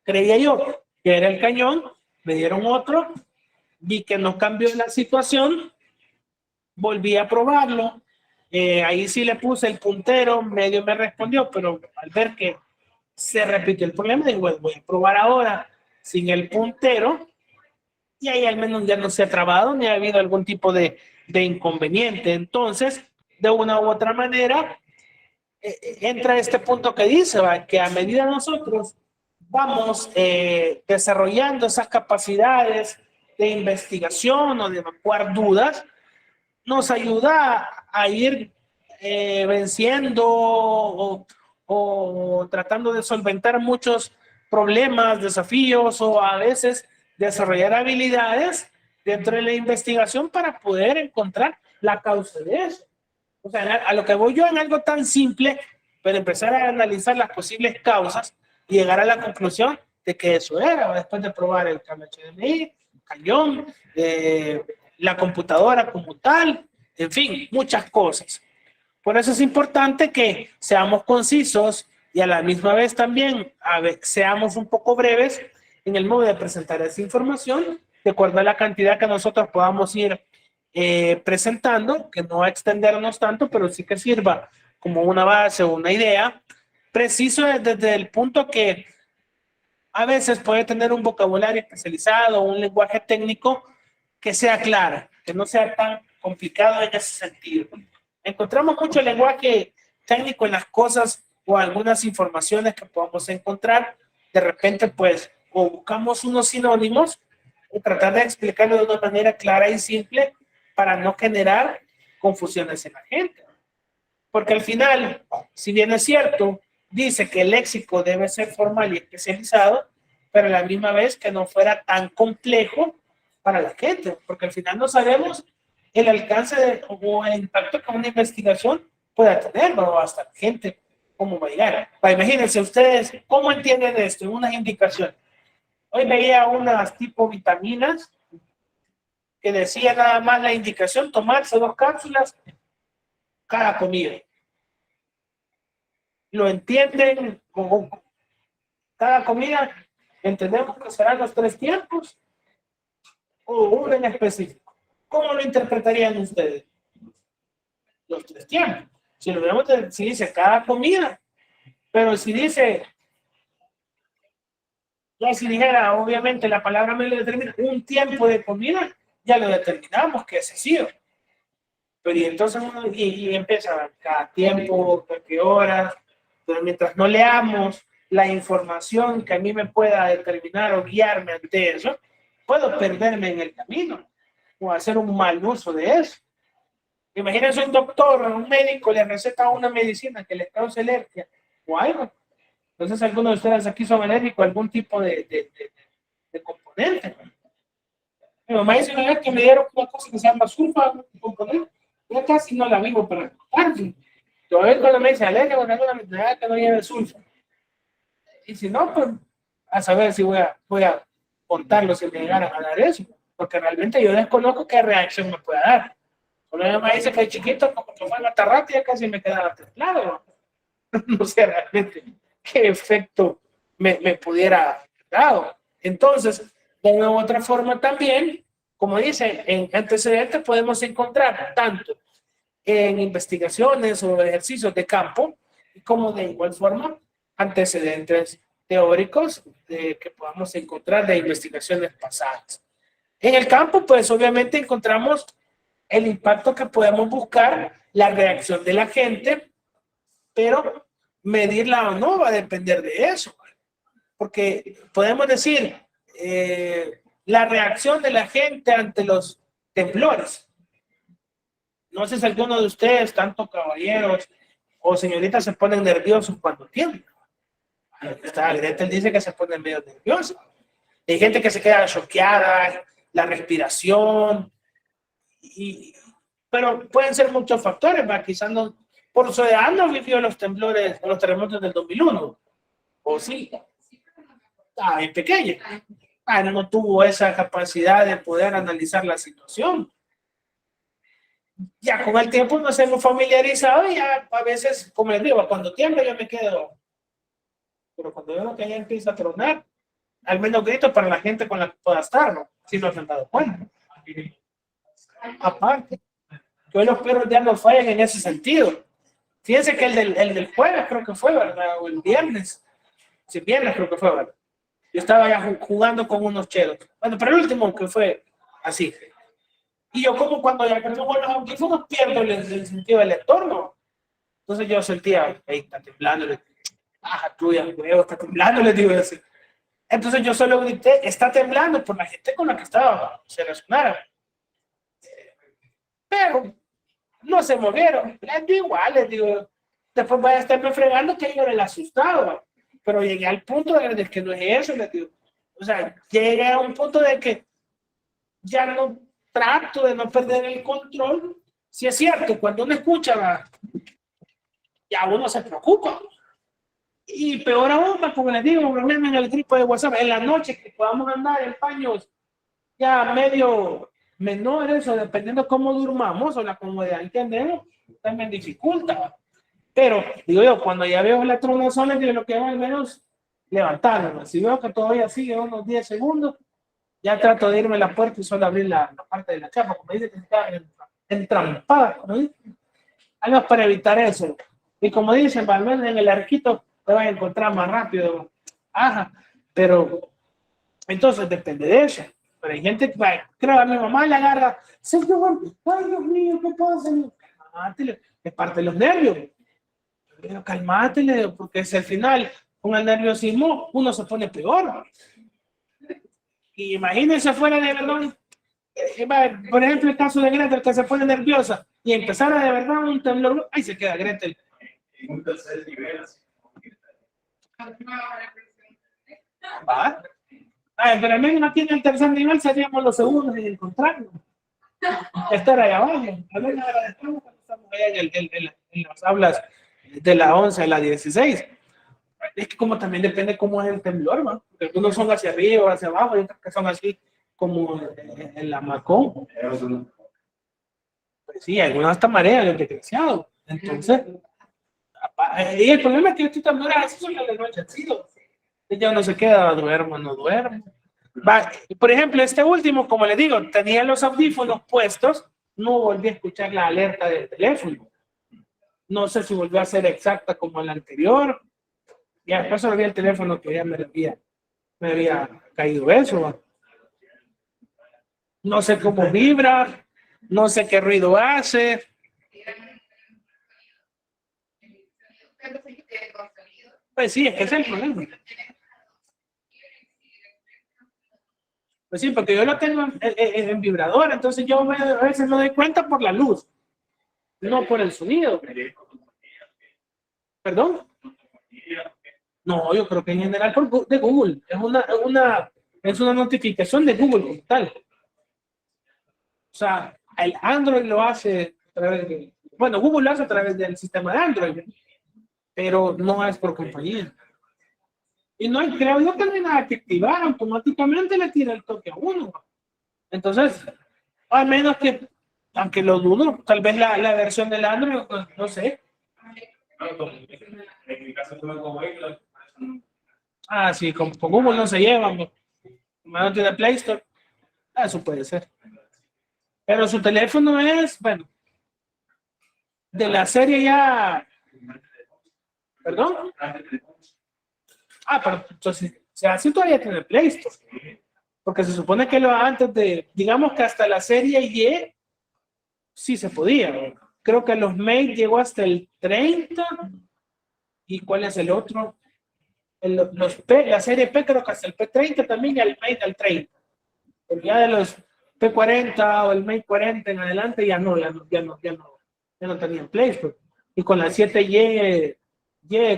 Creía yo que era el cañón, me dieron otro, vi que no cambió la situación, volví a probarlo, ahí sí le puse el puntero, medio me respondió, pero al ver que se repitió el problema, digo, bueno, voy a probar ahora sin el puntero, y ahí al menos ya no se ha trabado ni ha habido algún tipo de inconveniente. Entonces, de una u otra manera, entra este punto que dice, ¿va? Que a medida nosotros vamos desarrollando esas capacidades de investigación o de evacuar dudas, nos ayuda a ir venciendo o tratando de solventar muchos problemas, desafíos o a veces desarrollar habilidades dentro de la investigación para poder encontrar la causa de eso. O sea, a lo que voy yo en algo tan simple, pero empezar a analizar las posibles causas y llegar a la conclusión de que eso era, después de probar el cambio HDMI, el cañón, la computadora como tal, en fin, muchas cosas. Por eso es importante que seamos concisos y a la misma vez también seamos un poco breves en el modo de presentar esa información, de acuerdo a la cantidad que nosotros podamos ir presentando, que no extendernos tanto, pero sí que sirva como una base o una idea, preciso desde el punto que a veces puede tener un vocabulario especializado o un lenguaje técnico que sea claro, que no sea tan complicado en ese sentido. Encontramos mucho lenguaje técnico en las cosas o algunas informaciones que podamos encontrar. De repente, pues, o buscamos unos sinónimos o tratar de explicarlo de una manera clara y simple para no generar confusiones en la gente. Porque al final, si bien es cierto, dice que el léxico debe ser formal y especializado, pero a la misma vez que no fuera tan complejo para la gente, porque al final no sabemos el alcance o el impacto que una investigación pueda tener, ¿no? Hasta la gente, cómo va a llegar. Imagínense ustedes, ¿cómo entienden esto? Unas indicaciones. Hoy veía unas tipo vitaminas que decía nada más la indicación, tomarse 2 cápsulas cada comida. Lo entienden como cada comida, entendemos que serán los 3 tiempos o uno en específico. ¿Cómo lo interpretarían ustedes? Los 3 tiempos. Si lo vemos, si dice cada comida, pero si dice, ya si dijera, obviamente la palabra me lo determina, un tiempo de comida, ya lo determinamos que es excesivo. Pero y entonces uno y empieza cada tiempo, a qué horas, pero mientras no leamos la información que a mí me pueda determinar o guiarme ante eso, puedo perderme en el camino o hacer un mal uso de eso. Imagínense un doctor o un médico le receta una medicina que les cause alergia o algo. Entonces, algunos de ustedes aquí son alérgicos a algún tipo de componente. Mi mamá dice una vez que me dieron una cosa que se llama sulfa, un componente. Yo casi no la vivo para contarme. Todavía cuando me dice alergia con alguna enfermedad que no lleve sulfa. Y si no, pues a saber si voy a contarlo si me llegaran a dar eso. Porque realmente yo desconozco qué reacción me pueda dar. Solo mi mamá dice que el chiquito, como que fue a la tarrata, ya casi me quedaba templado. No sé realmente qué efecto me pudiera dar. Entonces, de una u otra forma también, como dice, en antecedentes podemos encontrar tanto en investigaciones o ejercicios de campo, como de igual forma antecedentes teóricos que podamos encontrar de investigaciones pasadas. En el campo, pues obviamente encontramos el impacto que podemos buscar, la reacción de la gente, pero medirla o no va a depender de eso. Porque podemos decir, la reacción de la gente ante los temblores. No sé si alguno de ustedes, tanto caballeros o señoritas, se ponen nerviosos cuando tiembla. Gretel dice que se pone medio nerviosa. Hay gente que se queda choqueada, la respiración, pero pueden ser muchos factores, ¿va? Quizás no, por su edad no vivió los temblores o los terremotos del 2001, o sí, es pequeña, no tuvo esa capacidad de poder analizar la situación. Ya con el tiempo nos hemos familiarizado y ya a veces, como les digo, cuando tiembla yo me quedo, pero cuando veo que ya empieza a tronar, al menos grito para la gente con la que pueda estar, ¿no? Si no se han dado cuenta. Aparte, que hoy los perros ya no fallan en ese sentido. Fíjense que el del jueves creo que fue, ¿verdad? O el viernes. Sí, viernes creo que fue, ¿verdad? Yo estaba ya jugando con unos chelos. Bueno, pero el último que fue así. Y yo como cuando ya cargo con los audífonos pierdo el sentido del entorno. Entonces yo sentía, ahí está temblando. Tuya, huevo, está temblando, les digo así. Entonces yo solo grité, está temblando por la gente con la que estaba, se resonara. Pero no se movieron. Les digo igual, les digo, después voy a estarme fregando que yo era el asustado. Pero llegué al punto de que no es eso, les digo. O sea, llegué a un punto de que ya no trato de no perder el control. Si es cierto, cuando uno escucha, ya uno se preocupa. Y peor aún, como les digo, problema en el grupo de WhatsApp, en la noche que podamos andar en paños ya medio menores o dependiendo cómo durmamos o la comodidad entendemos, también dificulta. Pero, digo yo, cuando ya veo la tronazón, digo lo que hago al menos levantarme. Si veo que todavía sigue unos 10 segundos, ya trato de irme a la puerta y solo abrir la parte de la chapa, como dice que está entrampada, ¿no? Algo para evitar eso. Y como dicen, al menos en el arquito te vas a encontrar más rápido. Pero entonces depende de eso. Pero hay gente que, creo, a mi mamá le agarra, señor, ay Dios mío, ¿qué pasa? Calmate, es parte de los nervios. Pero calmate, porque es el final, con el nerviosismo uno se pone peor. Y imagínense fuera de verdad, por ejemplo, el caso de Gretel, que se pone nerviosa y empezara de verdad un temblor, ahí se queda Gretel. Pero al menos no tiene el tercer nivel, seríamos los segundos en encontrarnos. Estar allá abajo. A ver, agradecemos cuando estamos allá en las aulas de la 11 a la 16. Es que como también depende cómo es el temblor, ¿no? Porque algunos son hacia arriba o hacia abajo y otros que son así como en la Macón. Pues sí, algunos hasta marean el desgraciado. Entonces, y el problema es que estos temblores así son los de noche, así. Ya no se queda, duermo, no duermo. Por ejemplo, este último, como les digo, tenía los audífonos puestos, no volví a escuchar la alerta del teléfono. No sé si volvió a ser exacta como la anterior. Ya después solo vi el teléfono que ya me había caído eso. ¿Va? No sé cómo vibra, no sé qué ruido hace. Pues sí, es que ese es el problema. Pues sí, porque yo lo tengo en vibrador, entonces yo a veces me doy cuenta por la luz, no por el sonido. ¿Perdón? No, yo creo que en general de Google. Es una notificación de Google como tal. O sea, el Android lo hace a través de... Bueno, Google lo hace a través del sistema de Android, pero no es por compañía. Y no hay, creo yo que no hay nada que activar, automáticamente le tira el toque a uno. Entonces, al menos que, aunque lo dudo, tal vez la versión del Android, no sé. En mi caso, tuve con Google. Ah, sí, con Google no se llevan. No tiene Play Store. Eso puede ser. Pero su teléfono es, bueno, de la serie ya. ¿Perdón? Ah, pero entonces, o sea, sí todavía tiene Play Store. Porque se supone que lo antes de, digamos que hasta la serie Y, sí se podía. Creo que los Mate llegó hasta el 30. ¿Y cuál es el otro? La serie P creo que hasta el P30 también y el Mate al 30. Pero ya de los P40 o el Mate 40 en adelante ya no tenían Play Store. Y con la 7Y,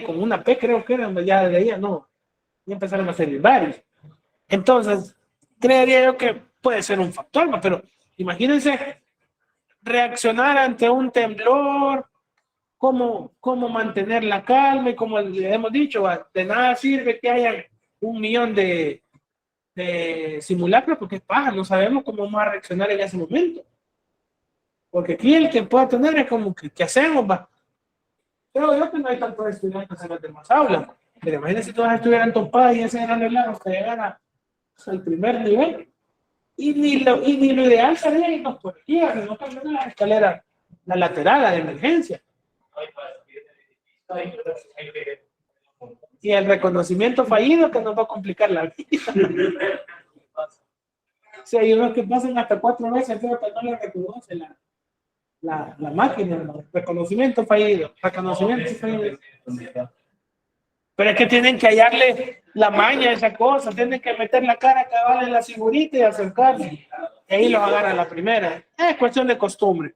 con una P creo que era, ya de ahí ya empezaron a salir varios. Entonces, creería yo que puede ser un factor, ¿no? Pero imagínense reaccionar ante un temblor, cómo mantener la calma y como le hemos dicho, de nada sirve que haya 1 millón de simulacros porque es paja, no sabemos cómo vamos a reaccionar en ese momento. Porque aquí el que pueda tener es como que, ¿qué hacemos? Va? Creo yo que no hay tantos estudiantes en las demás aulas. Pero imagínense si todas estuvieran topadas y ese gran relajo que llegara al primer nivel. Y ni lo ideal sería irnos por aquí, no cambiar la escalera, la lateral, la de emergencia. Y el reconocimiento fallido que nos va a complicar la vida. Sí, hay unos que pasan hasta 4 veces, creo que no le reconoce la máquina, el reconocimiento fallido. Pero es que tienen que hallarle la maña a esa cosa, tienen que meter la cara cabal en la figurita y acercarse. Y ahí los agarra la primera. Es cuestión de costumbre.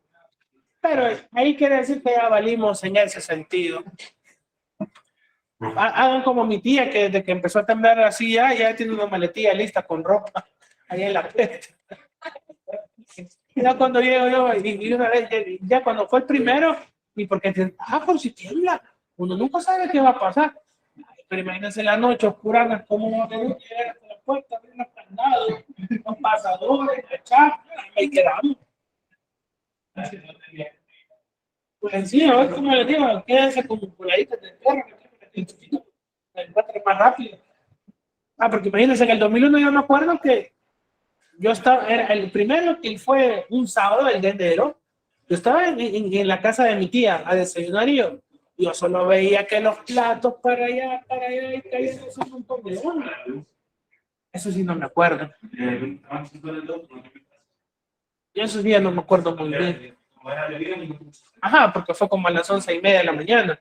Pero ahí quiere decir que ya valimos en ese sentido. Hagan como mi tía, que desde que empezó a temblar así ya tiene una maletilla lista con ropa ahí en la puerta. Ya cuando llego yo, y una vez, ya cuando fue el primero, y porque, por si tiembla, uno nunca sabe qué va a pasar. Pero imagínense la noche oscura, cómo va a tener que llegar hasta la puerta, abrir los candados, los pasadores, echar, ahí quedamos. Pues sí, a ver cómo les digo, quédense como por ahí, que te encuentres más rápido. Porque imagínense que en el 2001 yo me acuerdo que yo estaba, era el primero que fue un sábado, el de enero, yo estaba en la casa de mi tía a desayunar y yo solo veía que los platos para allá, y caían un montón de onda. Eso sí no me acuerdo. Yo esos días no me acuerdo muy bien. Ajá, porque fue como a las 11:30 de la mañana.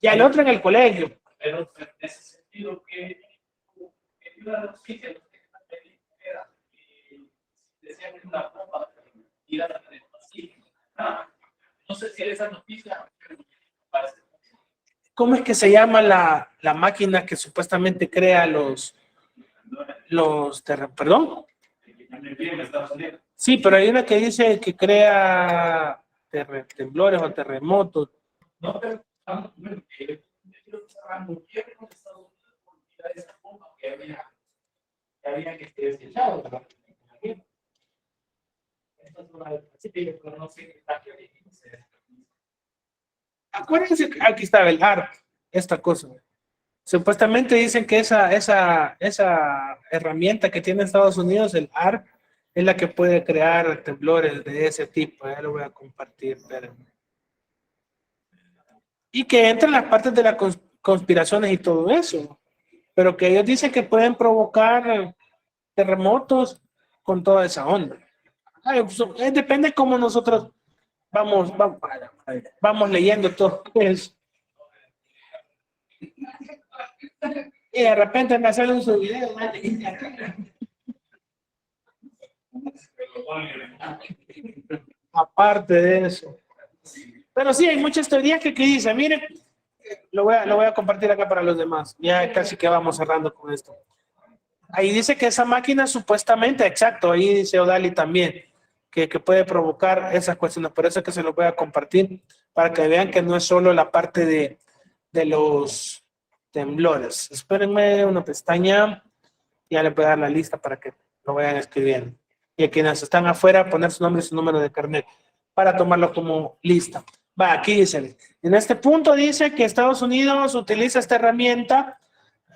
Y al otro en el colegio. Pero en ese sentido que decían que una bomba tirada de así. No sé si esa noticia. ¿Cómo es que se llama la máquina que supuestamente crea perdón? Sí, pero hay una que dice que crea temblores o terremotos. No, pero había que desechado. Acuérdense que aquí estaba el ARP, esta cosa. Supuestamente dicen que esa herramienta que tiene Estados Unidos, el ARP, es la que puede crear temblores de ese tipo. Ya lo voy a compartir. Espérenme. y que entran las partes de las conspiraciones y todo eso, pero que ellos dicen que pueden provocar terremotos con toda esa onda. Depende cómo nosotros vamos leyendo todo eso. Y de repente me sale un video. Aparte de eso. Pero sí, hay muchas teorías que dicen, miren, lo voy a compartir acá para los demás. Ya casi que vamos cerrando con esto. Ahí dice que esa máquina supuestamente, exacto, ahí dice Odali también, que puede provocar esas cuestiones. Por eso es que se los voy a compartir, para que vean que no es solo la parte de los temblores. Espérenme una pestaña, ya les voy a dar la lista para que lo vayan escribiendo. Y a quienes están afuera, poner su nombre y su número de carnet para tomarlo como lista. Va, aquí dice, en este punto dice que Estados Unidos utiliza esta herramienta,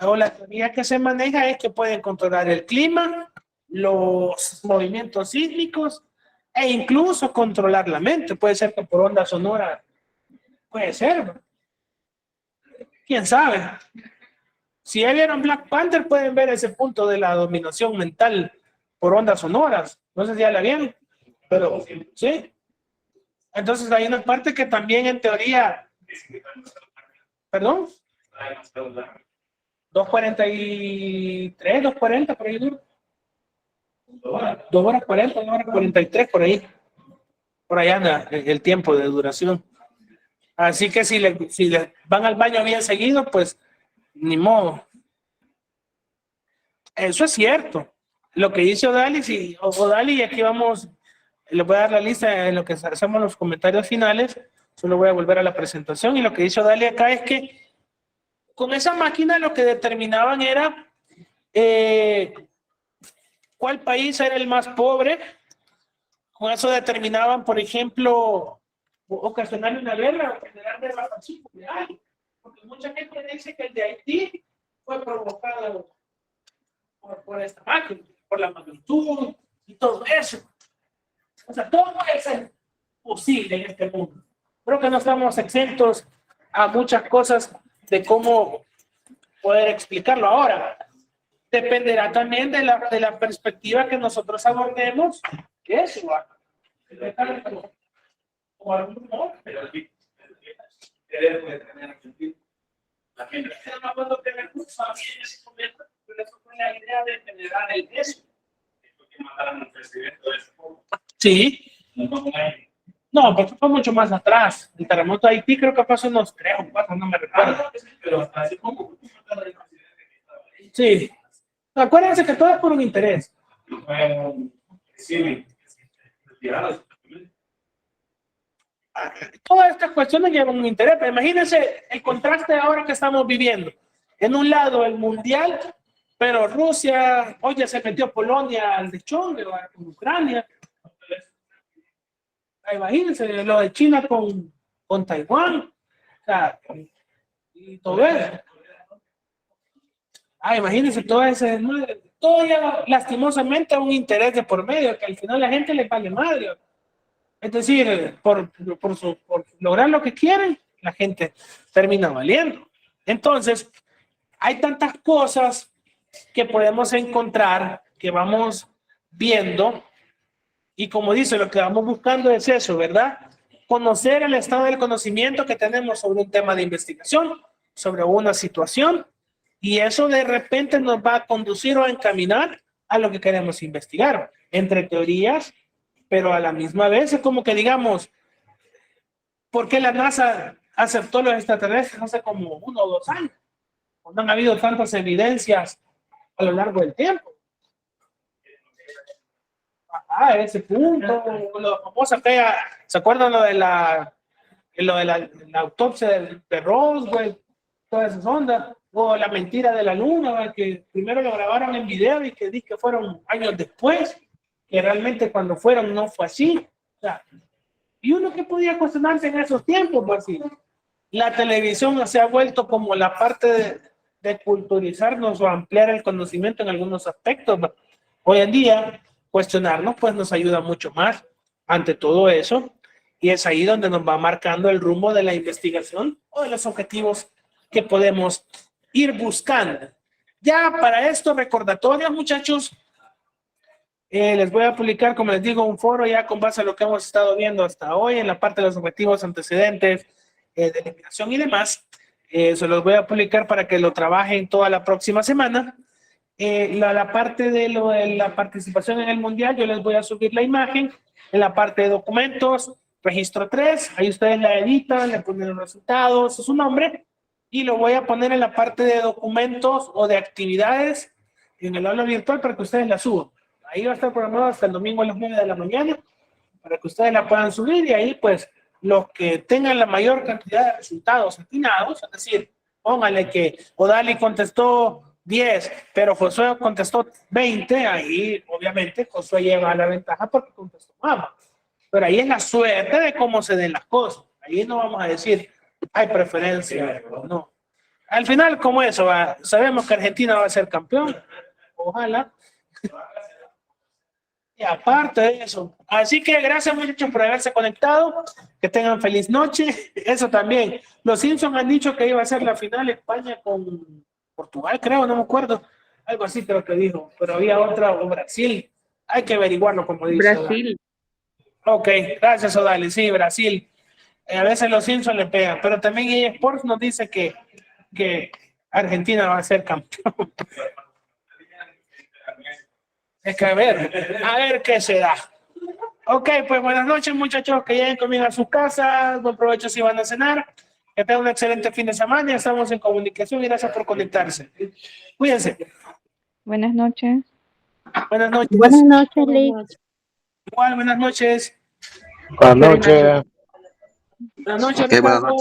o la teoría que se maneja es que pueden controlar el clima, los movimientos sísmicos e incluso controlar la mente. Puede ser que por onda sonora, puede ser. ¿Quién sabe? Si ya vieron Black Panther, pueden ver ese punto de la dominación mental por ondas sonoras. No sé si ya la vieron, pero sí. Entonces hay una parte que también en teoría, perdón, 2:43, 2:40 por ahí duro. 2:40, 2:43 por ahí. Por allá anda el tiempo de duración. Así que si le van al baño bien seguido, pues ni modo. Eso es cierto. Lo que dice Odali, y aquí vamos, le voy a dar la lista en lo que hacemos los comentarios finales, solo voy a volver a la presentación, y lo que dice Odali acá es que con esa máquina lo que determinaban era cuál país era el más pobre. Con eso determinaban, por ejemplo, ocasionar una guerra o generar guerra pacífica. Porque mucha gente dice que el de Haití fue provocado por esta máquina, por la magnitud y todo eso. O sea, todo puede ser posible en este mundo. Creo que no estamos exentos a muchas cosas de cómo poder explicarlo ahora. Dependerá también de la perspectiva que nosotros abordemos. Eso, o algún modo, pero aquí puede tener sentido. La gente no puede tener curso a mí en ese momento, pero eso fue la idea de generar el eso. Que mataron al presidente de ese pueblo. Sí. No, pero fue mucho más atrás. El terremoto de Haití creo que pasó unos 3 o 4, no me recuerdo. Pero hasta hace poco mataron al presidente que estaba ahí. Sí. Acuérdense que todo es por un interés. Sí. Todas estas cuestiones llevan un interés, pero imagínense el contraste ahora que estamos viviendo. En un lado el mundial, pero Rusia, hoy ya se metió Polonia al dechón, con Ucrania. Imagínense lo de China con Taiwán, o sea, y todo eso. Imagínense todo ese, todo ya lastimosamente un interés de por medio, que al final la gente le vale madre. Es decir, por lograr lo que quieren, la gente termina valiendo. Entonces, hay tantas cosas que podemos encontrar, que vamos viendo, y como dice, lo que vamos buscando es eso, ¿verdad? Conocer el estado del conocimiento que tenemos sobre un tema de investigación, sobre una situación, y eso de repente nos va a conducir o a encaminar a lo que queremos investigar, entre teorías, pero a la misma vez es como que digamos, ¿por qué la NASA aceptó los extraterrestres hace como 1 o 2 años? No han habido tantas evidencias a lo largo del tiempo. Ese punto, lo famoso que ¿se acuerdan lo de la autopsia de Roswell? Todas esas ondas, o la mentira de la luna, que primero lo grabaron en video y que dice que fueron años después, que realmente cuando fueron no fue así. O sea, y uno que podía cuestionarse en esos tiempos, pues sí. La televisión se ha vuelto como la parte de culturizarnos o ampliar el conocimiento en algunos aspectos. Hoy en día, cuestionarnos pues nos ayuda mucho más ante todo eso. y es ahí donde nos va marcando el rumbo de la investigación o de los objetivos que podemos ir buscando. Ya para esto, recordatorios, muchachos, les voy a publicar, como les digo, un foro ya con base a lo que hemos estado viendo hasta hoy en la parte de los objetivos antecedentes de eliminación y demás. Se los voy a publicar para que lo trabajen toda la próxima semana. La parte de la participación en el mundial, yo les voy a subir la imagen en la parte de documentos, registro 3, ahí ustedes la editan, le ponen los resultados, su nombre, y lo voy a poner en la parte de documentos o de actividades en el aula virtual para que ustedes la suban. Ahí va a estar programado hasta el domingo a las 9 de la mañana para que ustedes la puedan subir, y ahí pues los que tengan la mayor cantidad de resultados atinados, es decir, póngale que Odali contestó 10, pero Josué contestó 20, ahí obviamente Josué lleva la ventaja porque contestó más. Pero ahí es la suerte de cómo se den las cosas. Ahí no vamos a decir, hay preferencia, no. Al final, como eso, sabemos que Argentina va a ser campeón, ojalá. Y aparte de eso, así que gracias muchachos por haberse conectado, que tengan feliz noche. Eso también, los Simpsons han dicho que iba a ser la final España con Portugal, creo, no me acuerdo, algo así creo que dijo, pero había otra, o Brasil, hay que averiguarlo como dice. Brasil. Ok, gracias Odali, sí, Brasil. A veces los Simpsons le pegan, pero también EA Sports nos dice que Argentina va a ser campeón. Es que a ver qué se da. Ok, pues buenas noches muchachos, que lleguen conmigo a sus casas, buen provecho si van a cenar, que tengan un excelente fin de semana, ya estamos en comunicación y gracias por conectarse. Cuídense. Buenas noches. Buenas noches. Buenas noches, Lick. Igual, buenas noches. Buenas noches. Buenas noches. Ok, buenas Ricardo. noches.